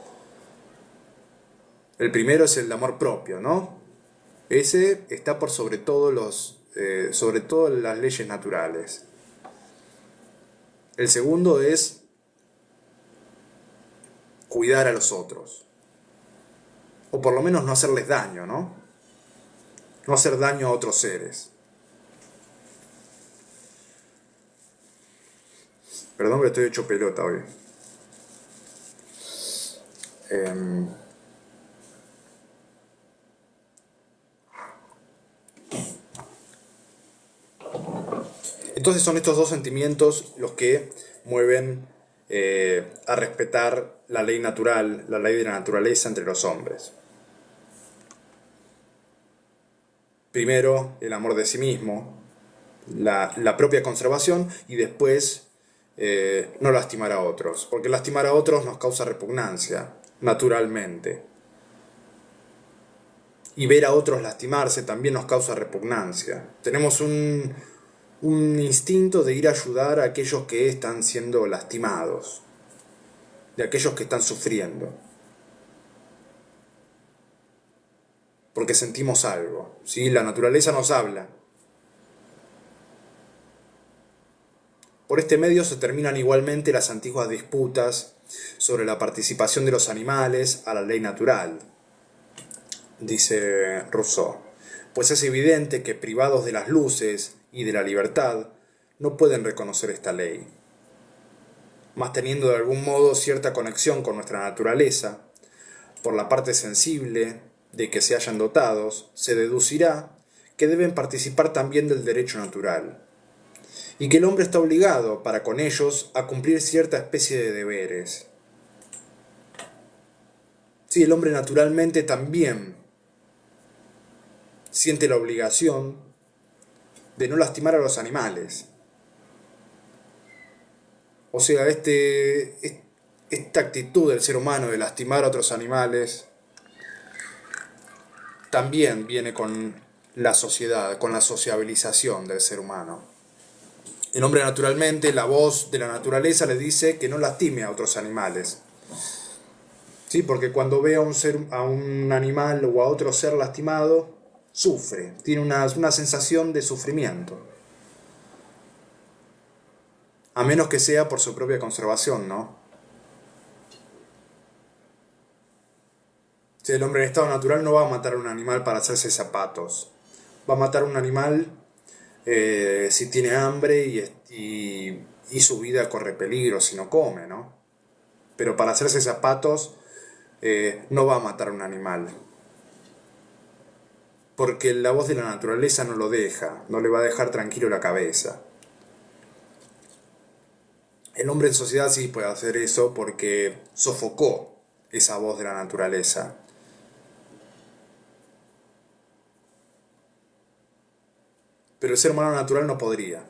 El primero es el amor propio, ¿no? Ese está por sobre todo sobre todo las leyes naturales. El segundo es cuidar a los otros. O por lo menos no hacerles daño, ¿no? No hacer daño a otros seres. Perdón, pero estoy hecho pelota hoy. Entonces son estos dos sentimientos los que mueven a respetar la ley natural, la ley de la naturaleza entre los hombres. Primero, el amor de sí mismo, la propia conservación, y después no lastimar a otros, porque lastimar a otros nos causa repugnancia, naturalmente. Y ver a otros lastimarse también nos causa repugnancia. Tenemos un instinto de ir a ayudar a aquellos que están siendo lastimados, de aquellos que están sufriendo. Porque sentimos algo, ¿sí? La naturaleza nos habla. Por este medio se terminan igualmente las antiguas disputas sobre la participación de los animales a la ley natural, dice Rousseau, pues es evidente que privados de las luces y de la libertad no pueden reconocer esta ley. Mas teniendo de algún modo cierta conexión con nuestra naturaleza, por la parte sensible de que se hayan dotados, se deducirá que deben participar también del derecho natural, y que el hombre está obligado, para con ellos, a cumplir cierta especie de deberes. Sí, el hombre naturalmente también siente la obligación de no lastimar a los animales. O sea, esta actitud del ser humano de lastimar a otros animales también viene con la sociedad, con la sociabilización del ser humano. El hombre naturalmente, la voz de la naturaleza le dice que no lastime a otros animales. ¿Sí? Porque cuando ve a un animal o a otro ser lastimado, sufre, tiene una sensación de sufrimiento. A menos que sea por su propia conservación, ¿no? Si el hombre en estado natural no va a matar a un animal para hacerse zapatos. Va a matar a un animal si tiene hambre y su vida corre peligro si no come, ¿no? Pero para hacerse zapatos no va a matar a un animal. Porque la voz de la naturaleza no lo deja, no le va a dejar tranquilo la cabeza. El hombre en sociedad sí puede hacer eso porque sofocó esa voz de la naturaleza. Pero el ser humano natural no podría.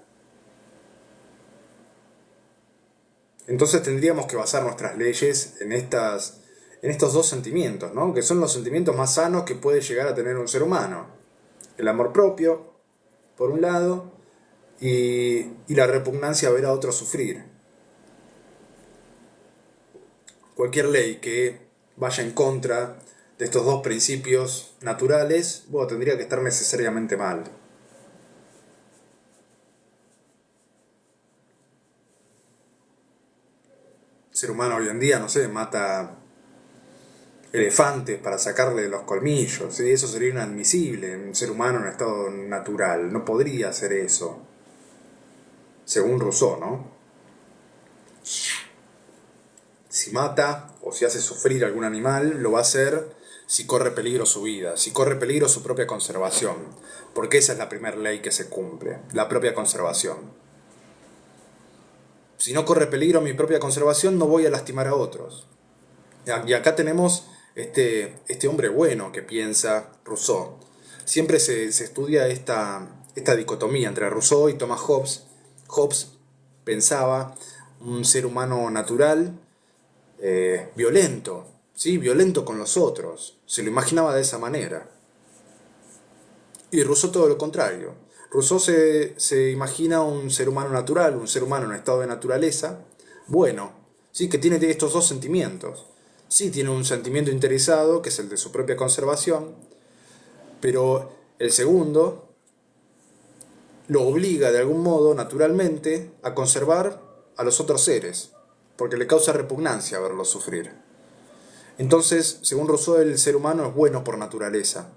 Entonces tendríamos que basar nuestras leyes en estos dos sentimientos, ¿no? Que son los sentimientos más sanos que puede llegar a tener un ser humano. El amor propio, por un lado, y la repugnancia a ver a otro sufrir. Cualquier ley que vaya en contra de estos dos principios naturales, bueno, tendría que estar necesariamente mal. El ser humano hoy en día, no sé, mata elefantes para sacarle los colmillos, ¿sí? Eso sería inadmisible. Un ser humano en estado natural no podría hacer eso, según Rousseau, ¿no? Si mata o si hace sufrir a algún animal, lo va a hacer si corre peligro su vida, si corre peligro su propia conservación, porque esa es la primera ley que se cumple, la propia conservación. Si no corre peligro mi propia conservación, no voy a lastimar a otros. Y acá tenemos este hombre bueno que piensa Rousseau. Siempre se estudia esta dicotomía entre Rousseau y Thomas Hobbes. Hobbes pensaba un ser humano natural, violento, ¿sí? Violento con los otros. Se lo imaginaba de esa manera. Y Rousseau todo lo contrario. Rousseau se imagina un ser humano natural, un ser humano en estado de naturaleza, bueno, ¿sí? Que tiene estos dos sentimientos. Sí, tiene un sentimiento interesado, que es el de su propia conservación, pero el segundo lo obliga de algún modo, naturalmente, a conservar a los otros seres, porque le causa repugnancia verlos sufrir. Entonces, según Rousseau, el ser humano es bueno por naturaleza.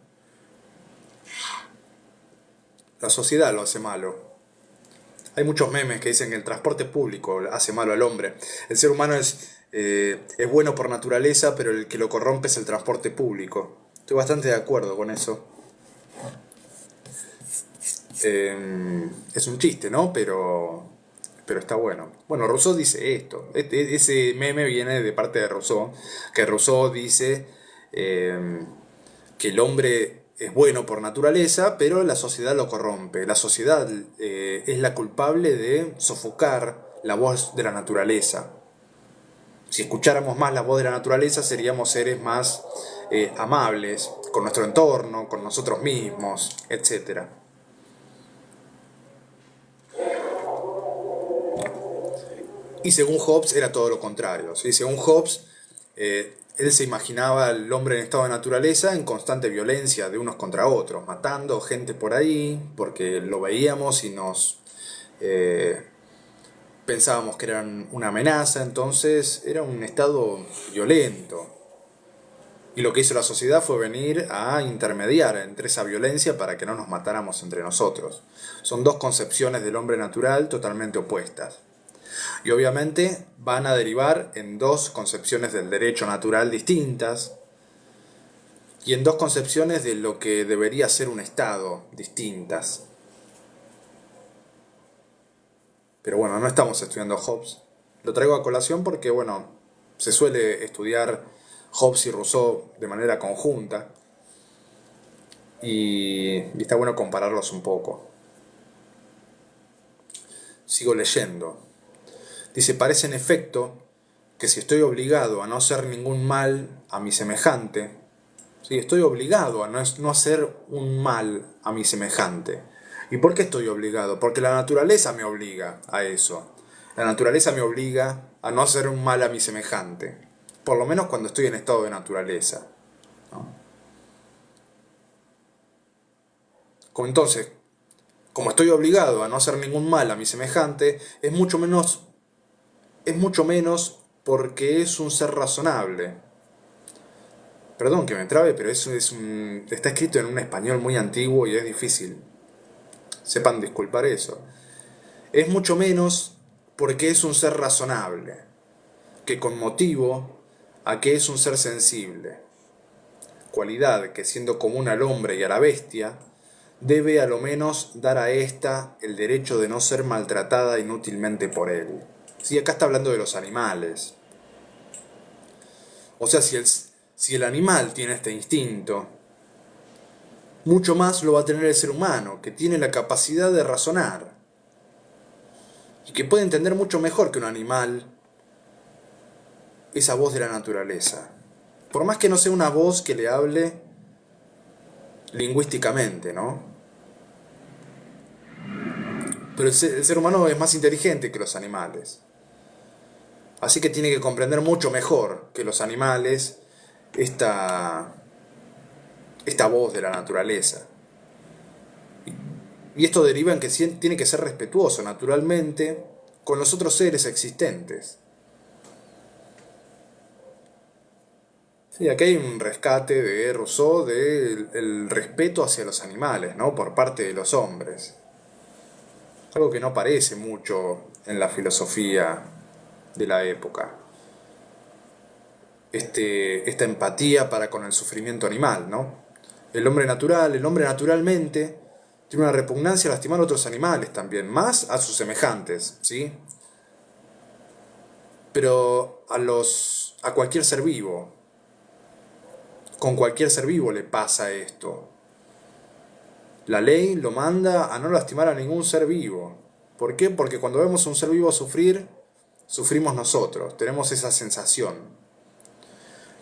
La sociedad lo hace malo. Hay muchos memes que dicen que el transporte público hace malo al hombre. El ser humano es bueno por naturaleza, pero el que lo corrompe es el transporte público. Estoy bastante de acuerdo con eso. Es un chiste, ¿no? Pero está bueno. Bueno, Rousseau dice esto. Ese meme viene de parte de Rousseau, que Rousseau dice que el hombre es bueno por naturaleza, pero la sociedad lo corrompe. La sociedad es la culpable de sofocar la voz de la naturaleza. Si escucháramos más la voz de la naturaleza, seríamos seres más amables con nuestro entorno, con nosotros mismos, etc. Y según Hobbes era todo lo contrario. ¿Sí? Según Hobbes, él se imaginaba al hombre en estado de naturaleza en constante violencia de unos contra otros, matando gente por ahí, porque lo veíamos y nos pensábamos que eran una amenaza, entonces era un estado violento. Y lo que hizo la sociedad fue venir a intermediar entre esa violencia para que no nos matáramos entre nosotros. Son dos concepciones del hombre natural totalmente opuestas. Y obviamente van a derivar en dos concepciones del derecho natural distintas y en dos concepciones de lo que debería ser un Estado distintas. Pero bueno, no estamos estudiando Hobbes. Lo traigo a colación porque, bueno, se suele estudiar Hobbes y Rousseau de manera conjunta y está bueno compararlos un poco. Sigo leyendo. Dice, parece en efecto que si estoy obligado a no hacer ningún mal a mi semejante, ¿sí? Estoy obligado a no hacer un mal a mi semejante. ¿Y por qué estoy obligado? Porque la naturaleza me obliga a eso. La naturaleza me obliga a no hacer un mal a mi semejante. Por lo menos cuando estoy en estado de naturaleza, ¿no? Entonces, como estoy obligado a no hacer ningún mal a mi semejante, es mucho menos porque es un ser razonable. Perdón que me trabe, pero eso está escrito en un español muy antiguo y es difícil. Sepan disculpar eso. Es mucho menos porque es un ser razonable, que con motivo a que es un ser sensible. Cualidad que siendo común al hombre y a la bestia, debe a lo menos dar a ésta el derecho de no ser maltratada inútilmente por él. Sí, acá está hablando de los animales. O sea, si el animal tiene este instinto, mucho más lo va a tener el ser humano, que tiene la capacidad de razonar y que puede entender mucho mejor que un animal esa voz de la naturaleza. Por más que no sea una voz que le hable lingüísticamente, ¿no? Pero el ser humano es más inteligente que los animales. Así que tiene que comprender mucho mejor que los animales esta voz de la naturaleza. Y esto deriva en que tiene que ser respetuoso, naturalmente, con los otros seres existentes. Sí, aquí hay un rescate de Rousseau del respeto hacia los animales, ¿no? Por parte de los hombres. Algo que no aparece mucho en la filosofía de la época. Esta empatía para con el sufrimiento animal, ¿no? El hombre naturalmente, tiene una repugnancia a lastimar a otros animales también, más a sus semejantes, ¿sí? Pero a cualquier ser vivo, con cualquier ser vivo le pasa esto. La ley lo manda a no lastimar a ningún ser vivo. ¿Por qué? Porque cuando vemos a un ser vivo sufrir, sufrimos nosotros, tenemos esa sensación.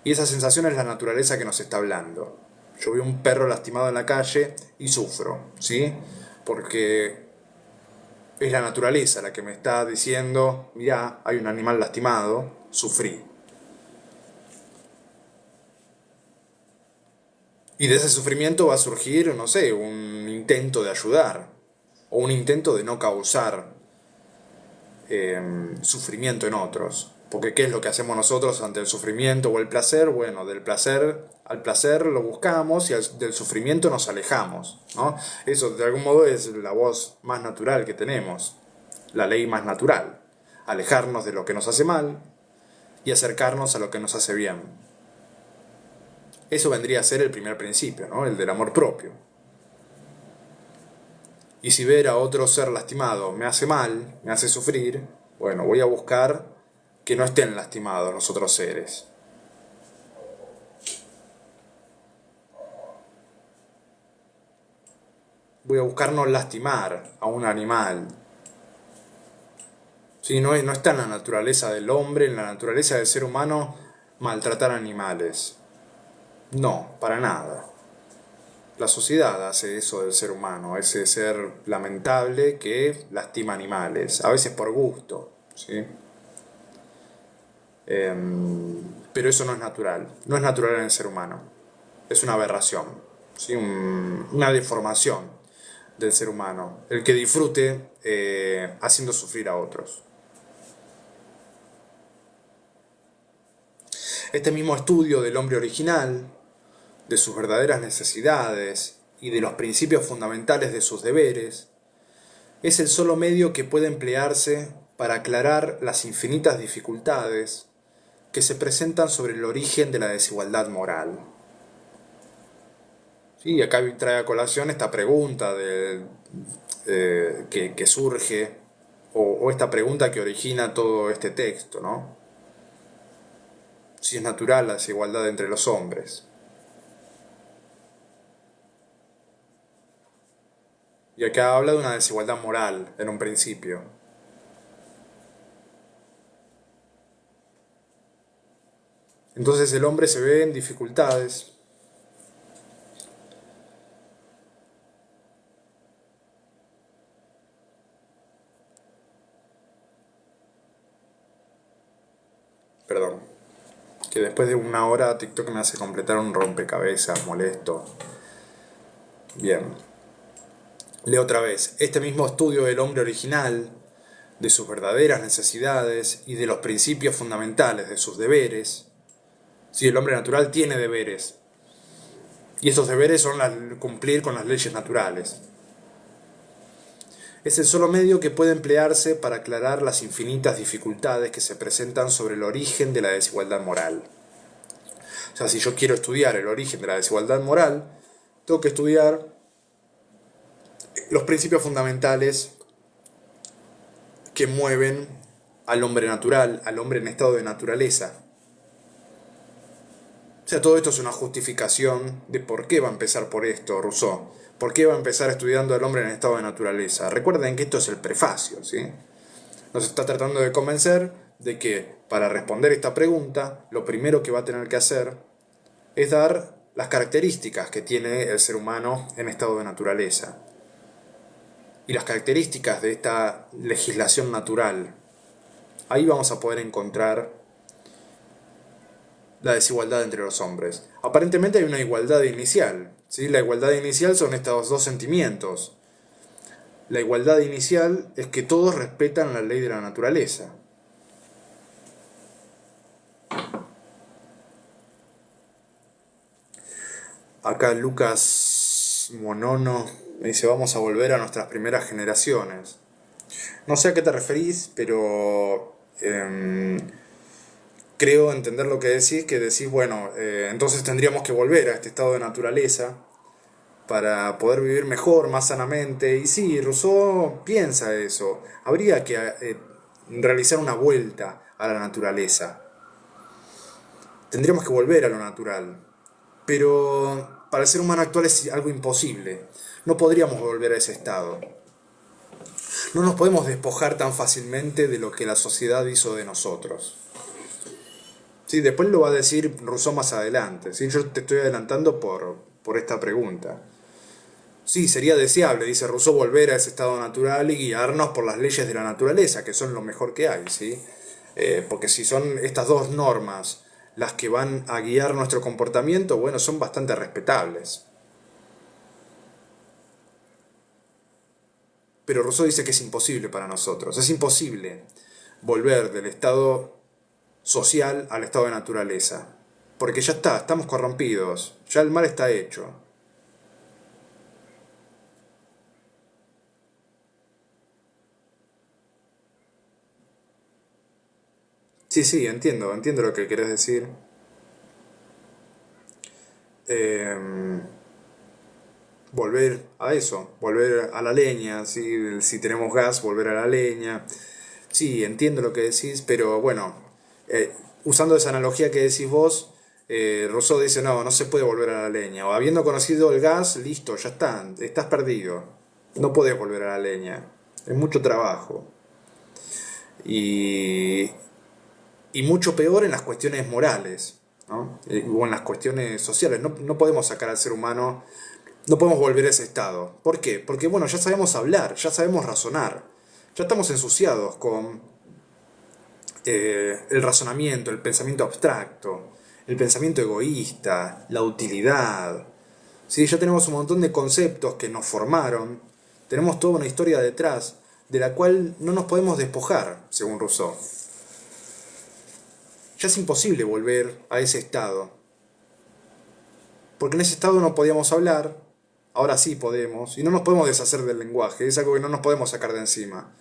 Y esa sensación es la naturaleza que nos está hablando. Yo veo un perro lastimado en la calle y sufro, ¿sí? Porque es la naturaleza la que me está diciendo, mirá, hay un animal lastimado, sufrí. Y de ese sufrimiento va a surgir, no sé, un intento de ayudar, o un intento de no causar sufrimiento en otros. Porque ¿qué es lo que hacemos nosotros ante el sufrimiento o el placer? Bueno, del placer al placer lo buscamos y del sufrimiento nos alejamos, ¿no? Eso de algún modo es la voz más natural que tenemos, la ley más natural. Alejarnos de lo que nos hace mal y acercarnos a lo que nos hace bien. Eso vendría a ser el primer principio, ¿no? El del amor propio. Y si ver a otro ser lastimado me hace mal, me hace sufrir, bueno, voy a buscar que no estén lastimados los otros seres. Voy a buscar no lastimar a un animal. Sí, no está en la naturaleza del hombre, en la naturaleza del ser humano, maltratar animales. No, para nada. La sociedad hace eso del ser humano, ese ser lamentable que lastima animales, a veces por gusto, ¿sí? Pero eso no es natural, no es natural en el ser humano, es una aberración, ¿sí? Una deformación del ser humano, el que disfrute haciendo sufrir a otros. Este mismo estudio del hombre original, de sus verdaderas necesidades y de los principios fundamentales de sus deberes, es el solo medio que puede emplearse para aclarar las infinitas dificultades que se presentan sobre el origen de la desigualdad moral. Sí, acá trae a colación esta pregunta que surge, o esta pregunta que origina todo este texto, ¿no? Si es natural la desigualdad entre los hombres. Y acá habla de una desigualdad moral en un principio. Entonces el hombre se ve en dificultades. Perdón. Que después de una hora TikTok me hace completar un rompecabezas molesto. Bien. Leo otra vez. Este mismo estudio del hombre original, de sus verdaderas necesidades y de los principios fundamentales de sus deberes. Sí, el hombre natural tiene deberes. Y estos deberes son cumplir con las leyes naturales. Es el solo medio que puede emplearse para aclarar las infinitas dificultades que se presentan sobre el origen de la desigualdad moral. O sea, si yo quiero estudiar el origen de la desigualdad moral, tengo que estudiar los principios fundamentales que mueven al hombre natural, al hombre en estado de naturaleza. O sea, todo esto es una justificación de por qué va a empezar por esto Rousseau. ¿Por qué va a empezar estudiando al hombre en estado de naturaleza? Recuerden que esto es el prefacio, ¿sí? Nos está tratando de convencer de que para responder esta pregunta, lo primero que va a tener que hacer es dar las características que tiene el ser humano en estado de naturaleza. Y las características de esta legislación natural. Ahí vamos a poder encontrar la desigualdad entre los hombres. Aparentemente hay una igualdad inicial, ¿sí? La igualdad inicial son estos dos sentimientos. La igualdad inicial es que todos respetan la ley de la naturaleza. Acá Lucas Monono me dice, vamos a volver a nuestras primeras generaciones. No sé a qué te referís, pero creo entender lo que decís, bueno, entonces tendríamos que volver a este estado de naturaleza para poder vivir mejor, más sanamente. Y sí, Rousseau piensa eso. Habría que realizar una vuelta a la naturaleza. Tendríamos que volver a lo natural. Pero para el ser humano actual es algo imposible. No podríamos volver a ese estado. No nos podemos despojar tan fácilmente de lo que la sociedad hizo de nosotros. Sí, después lo va a decir Rousseau más adelante. ¿Sí? Yo te estoy adelantando por esta pregunta. Sí, sería deseable, dice Rousseau, volver a ese estado natural y guiarnos por las leyes de la naturaleza, que son lo mejor que hay, ¿sí? Porque si son estas dos normas las que van a guiar nuestro comportamiento, bueno, son bastante respetables. Pero Rousseau dice que es imposible para nosotros, es imposible volver del estado social al estado de naturaleza, porque ya está, estamos corrompidos, ya el mal está hecho. Sí, sí, entiendo lo que querés decir. Eh, volver a eso, volver a la leña, si tenemos gas, volver a la leña. Sí, entiendo lo que decís, pero bueno, usando esa analogía que decís vos, Rousseau dice, no, no se puede volver a la leña. O habiendo conocido el gas, listo, ya está, estás perdido. No podés volver a la leña. Es mucho trabajo. Y, y mucho peor en las cuestiones morales, ¿no? O en las cuestiones sociales. No, no podemos sacar al ser humano, no podemos volver a ese estado. ¿Por qué? Porque bueno, ya sabemos hablar, ya sabemos razonar. Ya estamos ensuciados con el razonamiento, el pensamiento abstracto, el pensamiento egoísta, la utilidad. ¿Sí? Ya tenemos un montón de conceptos que nos formaron, tenemos toda una historia detrás de la cual no nos podemos despojar, según Rousseau. Ya es imposible volver a ese estado, porque en ese estado no podíamos hablar, ahora sí podemos, y no nos podemos deshacer del lenguaje, es algo que no nos podemos sacar de encima.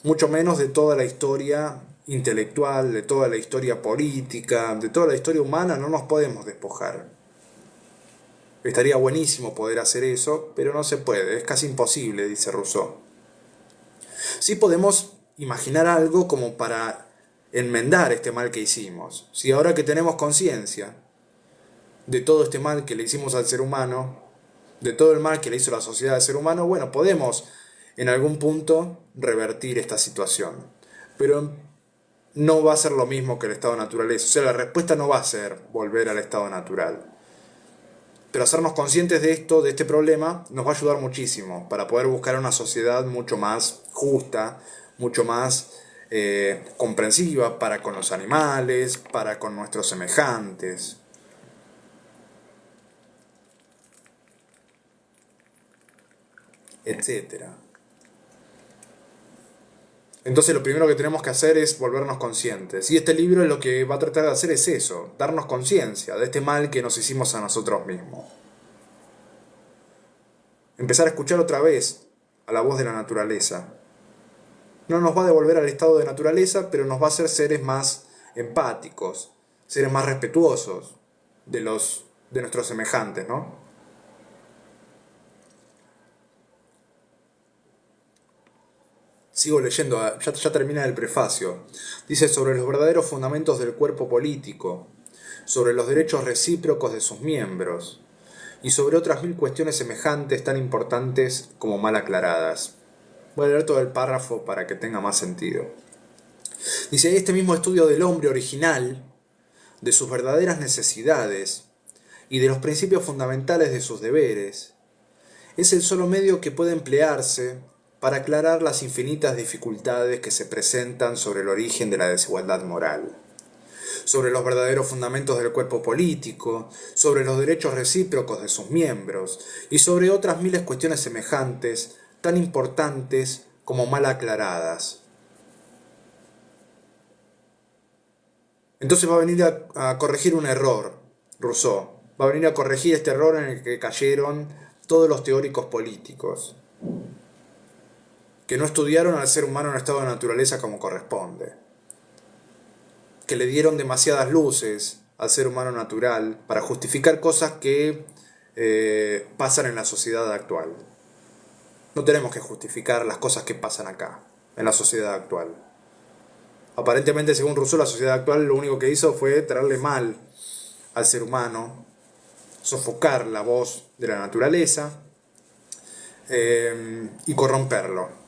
Mucho menos de toda la historia intelectual, de toda la historia política, de toda la historia humana, no nos podemos despojar. Estaría buenísimo poder hacer eso, pero no se puede, es casi imposible, dice Rousseau. Sí podemos imaginar algo como para enmendar este mal que hicimos. Si ahora que tenemos conciencia de todo este mal que le hicimos al ser humano, de todo el mal que le hizo la sociedad al ser humano, bueno, podemos en algún punto revertir esta situación. Pero no va a ser lo mismo que el estado de naturaleza. O sea, la respuesta no va a ser volver al estado natural. Pero hacernos conscientes de esto, de este problema, nos va a ayudar muchísimo para poder buscar una sociedad mucho más justa, mucho más comprensiva para con los animales, para con nuestros semejantes, etcétera. Entonces lo primero que tenemos que hacer es volvernos conscientes. Y este libro lo que va a tratar de hacer es eso, darnos conciencia de este mal que nos hicimos a nosotros mismos. Empezar a escuchar otra vez a la voz de la naturaleza. No nos va a devolver al estado de naturaleza, pero nos va a hacer seres más empáticos, seres más respetuosos de nuestros semejantes, ¿no? Sigo leyendo, ya termina el prefacio. Dice sobre los verdaderos fundamentos del cuerpo político, sobre los derechos recíprocos de sus miembros, y sobre otras mil cuestiones semejantes tan importantes como mal aclaradas. Voy a leer todo el párrafo para que tenga más sentido. Dice, este mismo estudio del hombre original, de sus verdaderas necesidades y de los principios fundamentales de sus deberes, es el solo medio que puede emplearse para aclarar las infinitas dificultades que se presentan sobre el origen de la desigualdad moral, sobre los verdaderos fundamentos del cuerpo político, sobre los derechos recíprocos de sus miembros y sobre otras miles cuestiones semejantes tan importantes como mal aclaradas. Entonces va a venir a corregir un error, Rousseau. Va a venir a corregir este error en el que cayeron todos los teóricos políticos, que no estudiaron al ser humano en estado de naturaleza como corresponde, que le dieron demasiadas luces al ser humano natural para justificar cosas que pasan en la sociedad actual. No tenemos que justificar las cosas que pasan acá, en la sociedad actual. Aparentemente, según Rousseau, la sociedad actual lo único que hizo fue traerle mal al ser humano, sofocar la voz de la naturaleza y corromperlo.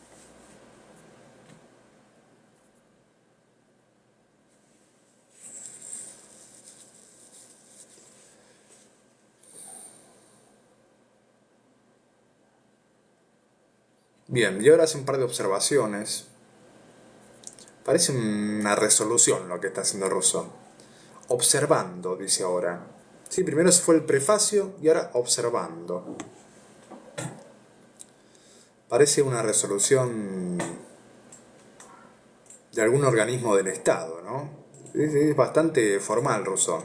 Bien, y ahora hace un par de observaciones. Parece una resolución lo que está haciendo Rousseau. Observando, dice ahora. Sí, primero fue el prefacio y ahora observando. Parece una resolución de algún organismo del Estado, ¿no? Es bastante formal, Rousseau.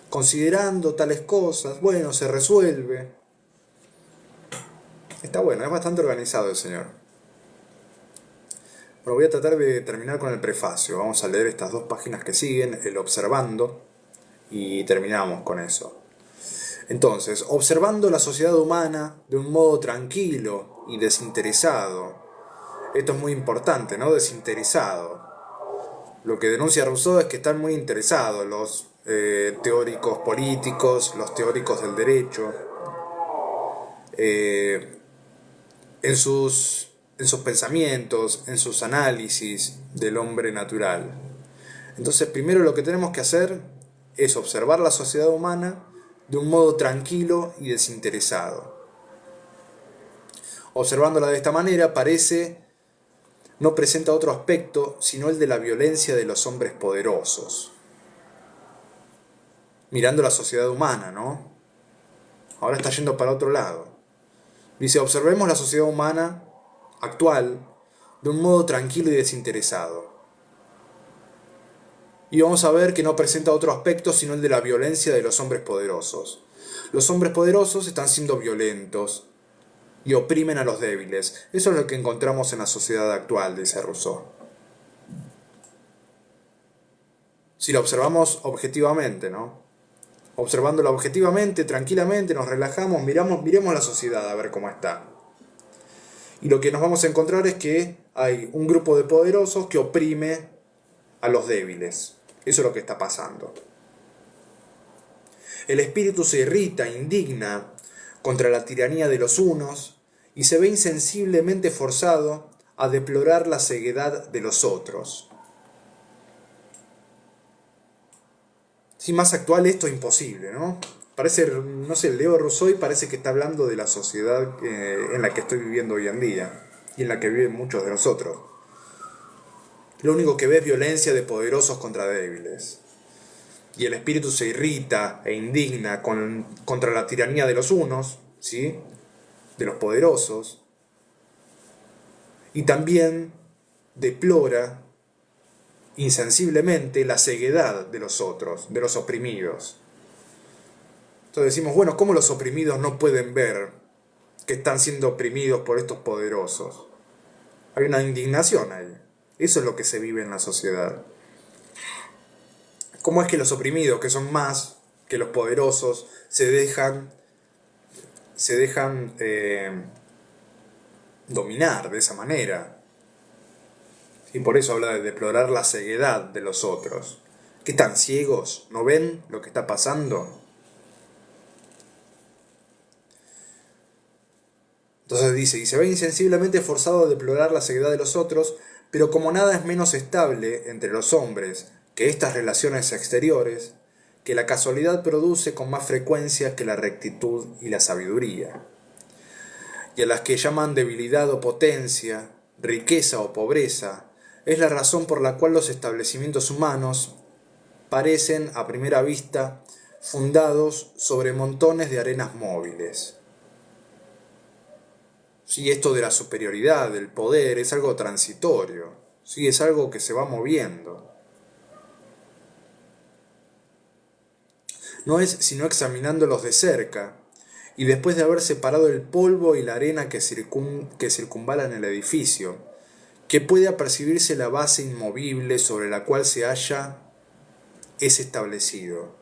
Considerando tales cosas, bueno, se resuelve. Está bueno, es bastante organizado el señor. Bueno, voy a tratar de terminar con el prefacio. Vamos a leer estas dos páginas que siguen, el observando, y terminamos con eso. Entonces, observando la sociedad humana de un modo tranquilo y desinteresado, esto es muy importante, ¿no? Desinteresado. Lo que denuncia Rousseau es que están muy interesados los teóricos políticos, los teóricos del derecho, eh, en sus pensamientos, en sus análisis del hombre natural. Entonces, primero lo que tenemos que hacer es observar la sociedad humana de un modo tranquilo y desinteresado. Observándola de esta manera, no presenta otro aspecto sino el de la violencia de los hombres poderosos. Mirando la sociedad humana, ¿no? Ahora está yendo para otro lado. Dice, observemos la sociedad humana actual de un modo tranquilo y desinteresado. Y vamos a ver que no presenta otro aspecto sino el de la violencia de los hombres poderosos. Los hombres poderosos están siendo violentos y oprimen a los débiles. Eso es lo que encontramos en la sociedad actual, dice Rousseau. Si lo observamos objetivamente, ¿no? Observándolo objetivamente, tranquilamente, nos relajamos, miremos la sociedad a ver cómo está. Y lo que nos vamos a encontrar es que hay un grupo de poderosos que oprime a los débiles. Eso es lo que está pasando. El espíritu se irrita, indigna contra la tiranía de los unos y se ve insensiblemente forzado a deplorar la ceguedad de los otros. Si más actual esto es imposible, ¿no? Parece, no sé, leo Rousseau y parece que está hablando de la sociedad en la que estoy viviendo hoy en día y en la que viven muchos de nosotros. Lo único que ve es violencia de poderosos contra débiles. Y el espíritu se irrita e indigna contra la tiranía de los unos, ¿sí? De los poderosos. Y también deplora insensiblemente la ceguedad de los otros, de los oprimidos. Entonces decimos, bueno, ¿cómo los oprimidos no pueden ver que están siendo oprimidos por estos poderosos? Hay una indignación ahí. Eso es lo que se vive en la sociedad. ¿Cómo es que los oprimidos, que son más que los poderosos, se dejan dominar de esa manera? Y por eso habla de deplorar la ceguedad de los otros. ¿Qué están ciegos? ¿No ven lo que está pasando? Entonces dice, y se ve insensiblemente forzado a deplorar la ceguedad de los otros, pero como nada es menos estable entre los hombres que estas relaciones exteriores, que la casualidad produce con más frecuencia que la rectitud y la sabiduría. Y a las que llaman debilidad o potencia, riqueza o pobreza, es la razón por la cual los establecimientos humanos parecen, a primera vista, fundados sobre montones de arenas móviles. Sí, esto de la superioridad, del poder, es algo transitorio, sí, es algo que se va moviendo. No es sino examinándolos de cerca, y después de haber separado el polvo y la arena que circunvalan el edificio, que puede apercibirse la base inmovible sobre la cual se halla es establecido,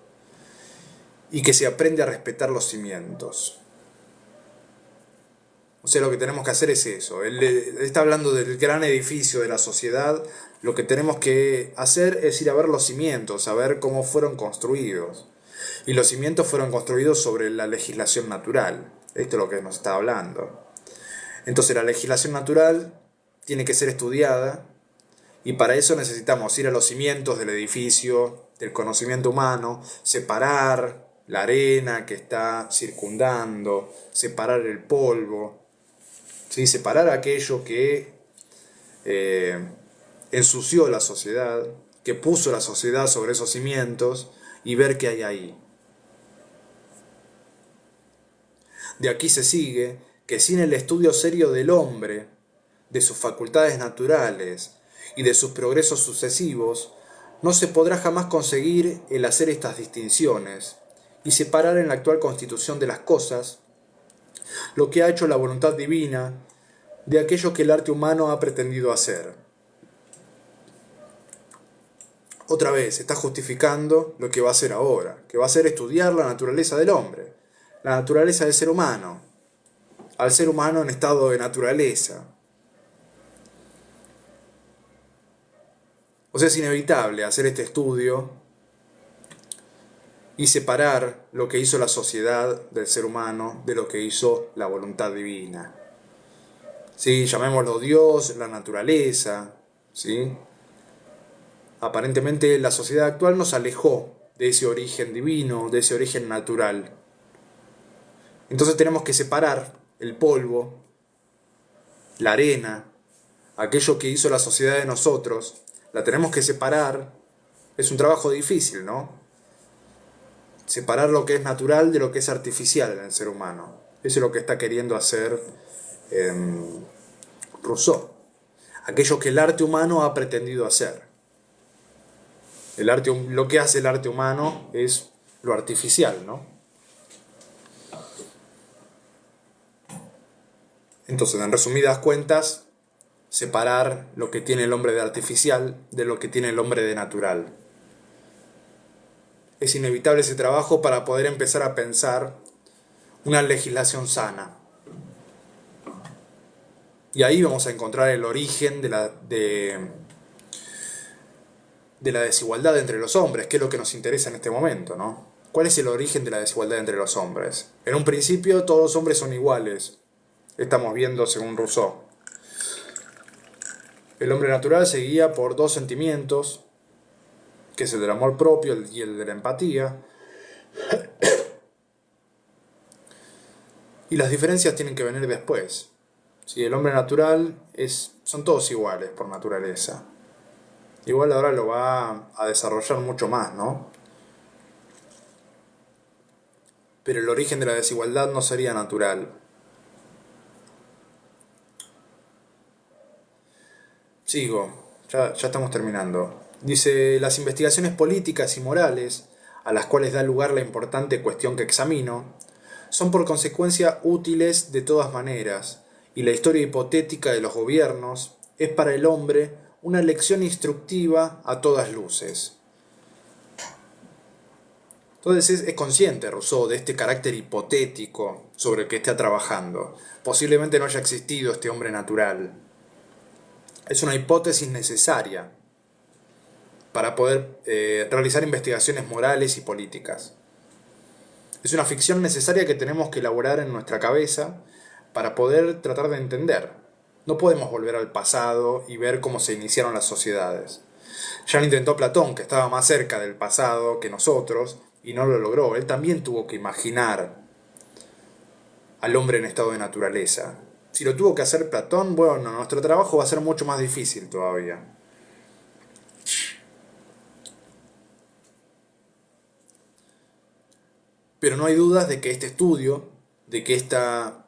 y que se aprende a respetar los cimientos. O sea, lo que tenemos que hacer es eso. Él está hablando del gran edificio de la sociedad. Lo que tenemos que hacer es ir a ver los cimientos, a ver cómo fueron construidos. Y los cimientos fueron construidos sobre la legislación natural. Esto es lo que nos está hablando. Entonces la legislación natural tiene que ser estudiada y para eso necesitamos ir a los cimientos del edificio, del conocimiento humano, separar la arena que está circundando, separar el polvo, ¿sí? Separar aquello que ensució la sociedad, que puso la sociedad sobre esos cimientos y ver qué hay ahí. De aquí se sigue que sin el estudio serio del hombre, de sus facultades naturales y de sus progresos sucesivos, no se podrá jamás conseguir el hacer estas distinciones y separar en la actual constitución de las cosas lo que ha hecho la voluntad divina de aquello que el arte humano ha pretendido hacer. Otra vez está justificando lo que va a hacer ahora, que va a ser estudiar la naturaleza del hombre. la naturaleza del ser humano, al ser humano en estado de naturaleza. O sea, es inevitable hacer este estudio y separar lo que hizo la sociedad del ser humano de lo que hizo la voluntad divina. ¿Sí? Llamémoslo Dios, la naturaleza, ¿sí? Aparentemente la sociedad actual nos alejó de ese origen divino, de ese origen natural. Entonces tenemos que separar el polvo, la arena, aquello que hizo la sociedad de nosotros, la tenemos que separar. Es un trabajo difícil, ¿no? Separar lo que es natural de lo que es artificial en el ser humano. Eso es lo que está queriendo hacer Rousseau. Aquello que el arte humano ha pretendido hacer. Lo que hace el arte humano es lo artificial, ¿no? Entonces, en resumidas cuentas, separar lo que tiene el hombre de artificial de lo que tiene el hombre de natural. Es inevitable ese trabajo para poder empezar a pensar una legislación sana. Y ahí vamos a encontrar el origen de la desigualdad entre los hombres, que es lo que nos interesa en este momento, ¿no? ¿Cuál es el origen de la desigualdad entre los hombres? En un principio todos los hombres son iguales. Estamos viendo según Rousseau. El hombre natural se guía por dos sentimientos, que es el del amor propio y el de la empatía. Y las diferencias tienen que venir después. Si el hombre natural son todos iguales por naturaleza. Igual ahora lo va a desarrollar mucho más, ¿no? Pero el origen de la desigualdad no sería natural. Sigo, ya estamos terminando. Dice, las investigaciones políticas y morales, a las cuales da lugar la importante cuestión que examino, son por consecuencia útiles de todas maneras, y la historia hipotética de los gobiernos es para el hombre una lección instructiva a todas luces. Entonces es consciente Rousseau de este carácter hipotético sobre el que está trabajando. Posiblemente no haya existido este hombre natural. Es una hipótesis necesaria para poder realizar investigaciones morales y políticas. Es una ficción necesaria que tenemos que elaborar en nuestra cabeza para poder tratar de entender. No podemos volver al pasado y ver cómo se iniciaron las sociedades. Ya lo intentó Platón, que estaba más cerca del pasado que nosotros, y no lo logró. Él también tuvo que imaginar al hombre en estado de naturaleza. Si lo tuvo que hacer Platón, bueno, nuestro trabajo va a ser mucho más difícil todavía. Pero no hay dudas de que este estudio, de que esta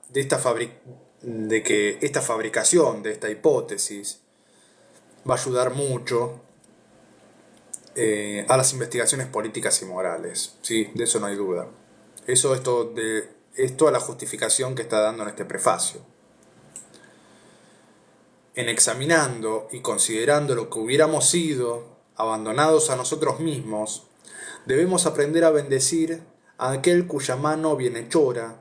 fabricación de esta hipótesis va a ayudar mucho a las investigaciones políticas y morales, ¿sí? De eso no hay duda. Eso es toda la justificación que está dando en este prefacio. En examinando y considerando lo que hubiéramos sido, abandonados a nosotros mismos, debemos aprender a bendecir a aquel cuya mano bienhechora,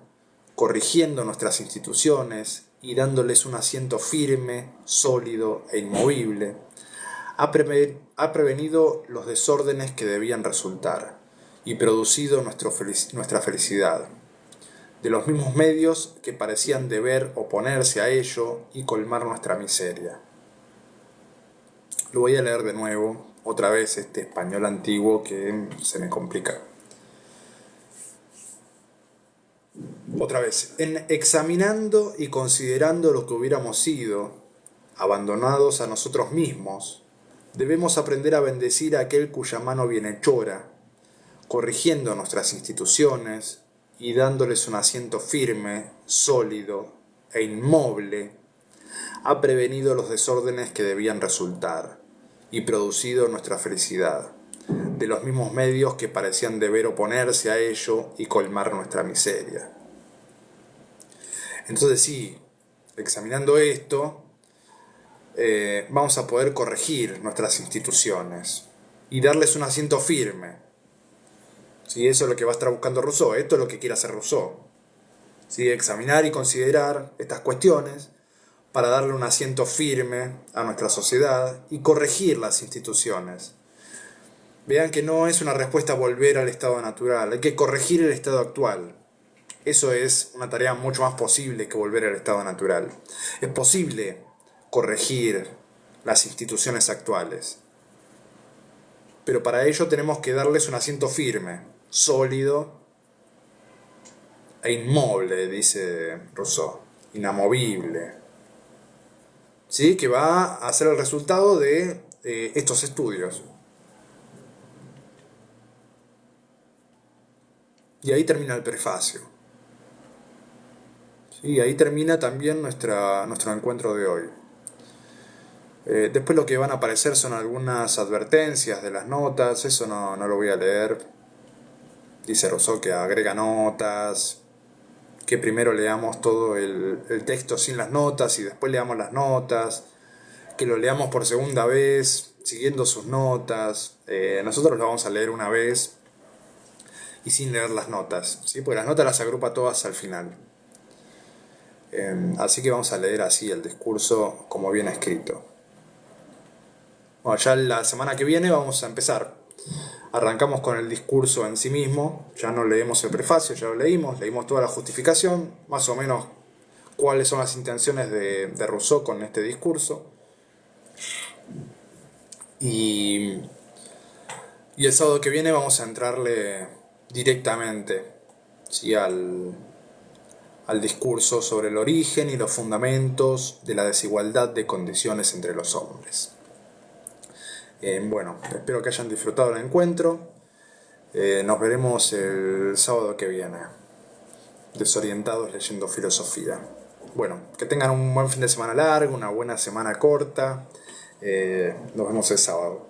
corrigiendo nuestras instituciones y dándoles un asiento firme, sólido e inmovible, ha prevenido los desórdenes que debían resultar y producido nuestra felicidad, de los mismos medios que parecían deber oponerse a ello y colmar nuestra miseria. Lo voy a leer de nuevo, otra vez este español antiguo que se me complica. Otra vez, en examinando y considerando lo que hubiéramos sido, abandonados a nosotros mismos, debemos aprender a bendecir a aquel cuya mano bienhechora, corrigiendo nuestras instituciones y dándoles un asiento firme, sólido e inmoble, ha prevenido los desórdenes que debían resultar y producido nuestra felicidad, de los mismos medios que parecían deber oponerse a ello y colmar nuestra miseria. Entonces sí, examinando esto, vamos a poder corregir nuestras instituciones y darles un asiento firme. ¿Sí? Eso es lo que va a estar buscando Rousseau, esto es lo que quiere hacer Rousseau. ¿sí? Examinar y considerar estas cuestiones para darle un asiento firme a nuestra sociedad y corregir las instituciones. Vean que no es una respuesta volver al estado natural, hay que corregir el estado actual. Eso es una tarea mucho más posible que volver al estado natural. Es posible corregir las instituciones actuales, pero para ello tenemos que darles un asiento firme, sólido e inmoble, dice Rousseau, inamovible, ¿sí? Que va a ser el resultado de estos estudios. Y ahí termina el prefacio. ¿Sí? Ahí termina también nuestro encuentro de hoy. Después lo que van a aparecer son algunas advertencias de las notas, eso no lo voy a leer. Dice Rousseau que agrega notas, que primero leamos todo el texto sin las notas y después leamos las notas, que lo leamos por segunda vez, siguiendo sus notas. Nosotros lo vamos a leer una vez y sin leer las notas, ¿sí? Porque las notas las agrupa todas al final. Así que vamos a leer así el discurso como viene escrito. Bueno, ya la semana que viene vamos a empezar. Arrancamos con el discurso en sí mismo, ya no leemos el prefacio, ya lo leímos toda la justificación, más o menos cuáles son las intenciones de Rousseau con este discurso. Y el sábado que viene vamos a entrarle directamente, ¿sí? al discurso sobre el origen y los fundamentos de la desigualdad de condiciones entre los hombres. Bueno, espero que hayan disfrutado el encuentro. Nos veremos el sábado que viene, desorientados leyendo filosofía. Bueno, que tengan un buen fin de semana largo, una buena semana corta. Nos vemos el sábado.